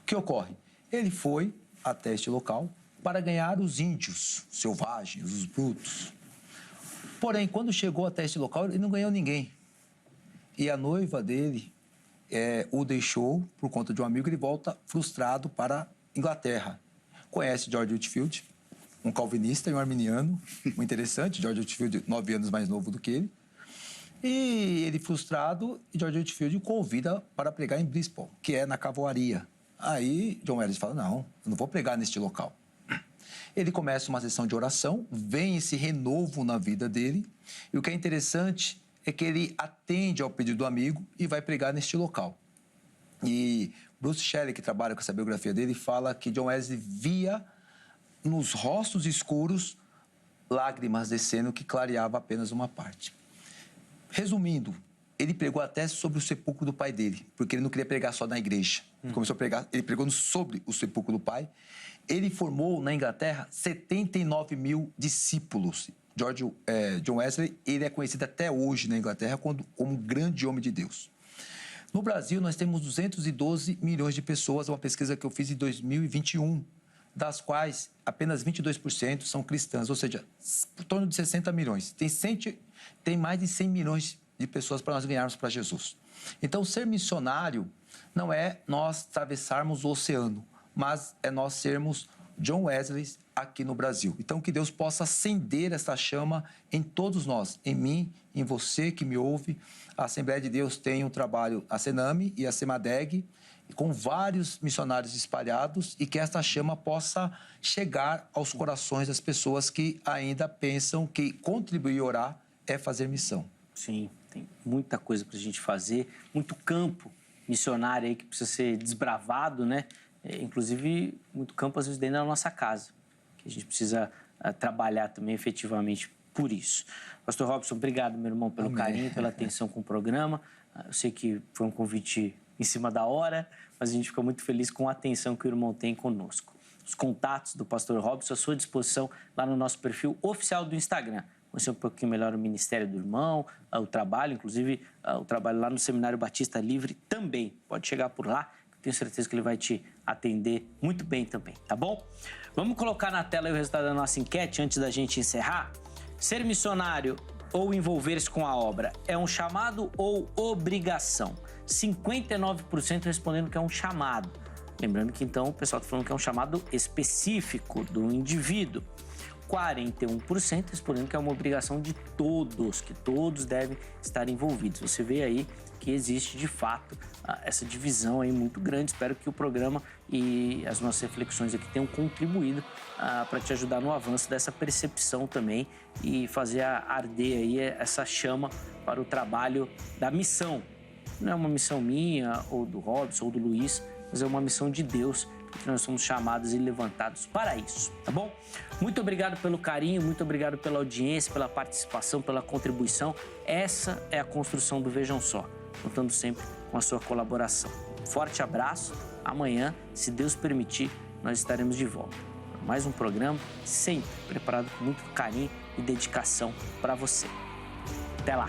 O que ocorre? Ele foi até este local para ganhar os índios selvagens, os brutos. Porém, quando chegou até este local, ele não ganhou ninguém. E a noiva dele o deixou por conta de um amigo. Ele volta frustrado para a Inglaterra. Conhece George Whitefield, um calvinista e um arminiano, muito interessante. George Whitefield, 9 anos mais novo do que ele. E ele, frustrado, George Whitefield o convida para pregar em Bristol, que é na Cavalaria. Aí John Wesley fala: não, eu não vou pregar neste local. Ele começa uma sessão de oração, vem esse renovo na vida dele. E o que é interessante é que ele atende ao pedido do amigo e vai pregar neste local. E Bruce Shelley, que trabalha com essa biografia dele, fala que John Wesley via nos rostos escuros lágrimas descendo que clareava apenas uma parte. Resumindo, ele pregou até sobre o sepulcro do pai dele, porque ele não queria pregar só na igreja. Começou a pregar, ele pregou sobre o sepulcro do pai. Ele formou na Inglaterra 79 mil discípulos. John Wesley, ele é conhecido até hoje na Inglaterra como um grande homem de Deus. No Brasil, nós temos 212 milhões de pessoas, uma pesquisa que eu fiz em 2021, das quais apenas 22% são cristãs, ou seja, em torno de 60 milhões. Tem mais de 100 milhões de pessoas para nós ganharmos para Jesus. Então, ser missionário não é nós atravessarmos o oceano, mas é nós sermos John Wesley aqui no Brasil. Então, que Deus possa acender essa chama em todos nós, em mim, em você que me ouve. A Assembleia de Deus tem um trabalho, a Sename e a Semadeg, com vários missionários espalhados, e que esta chama possa chegar aos corações das pessoas que ainda pensam que contribuir e orar é fazer missão. Sim, tem muita coisa para a gente fazer, muito campo missionário aí que precisa ser desbravado, né? Inclusive, muito campo, às vezes, dentro da nossa casa, que a gente precisa trabalhar também efetivamente por isso. Pastor Robson, obrigado, meu irmão, pelo carinho, pela atenção com o programa. Eu sei que foi um convite em cima da hora, mas a gente fica muito feliz com a atenção que o irmão tem conosco. Os contatos do Pastor Robson à sua disposição lá no nosso perfil oficial do Instagram. Conhecer um pouquinho melhor o ministério do irmão, o trabalho, inclusive o trabalho lá no Seminário Batista Livre também. Pode chegar por lá, tenho certeza que ele vai te atender muito bem também, tá bom? Vamos colocar na tela aí o resultado da nossa enquete antes da gente encerrar. Ser missionário ou envolver-se com a obra é um chamado ou obrigação? 59% respondendo que é um chamado. Lembrando que então o pessoal está falando que é um chamado específico do indivíduo. 41% respondendo que é uma obrigação de todos, que todos devem estar envolvidos. Você vê aí que existe de fato essa divisão aí muito grande. Espero que o programa e as nossas reflexões aqui tenham contribuído para te ajudar no avanço dessa percepção também e fazer arder aí essa chama para o trabalho da missão. Não é uma missão minha ou do Robson ou do Luiz, mas é uma missão de Deus, que nós somos chamados e levantados para isso, tá bom? Muito obrigado pelo carinho, muito obrigado pela audiência, pela participação, pela contribuição. Essa é a construção do Vejam Só, contando sempre com a sua colaboração. Forte abraço. Amanhã, se Deus permitir, nós estaremos de volta. Mais um programa sempre preparado com muito carinho e dedicação para você. Até lá!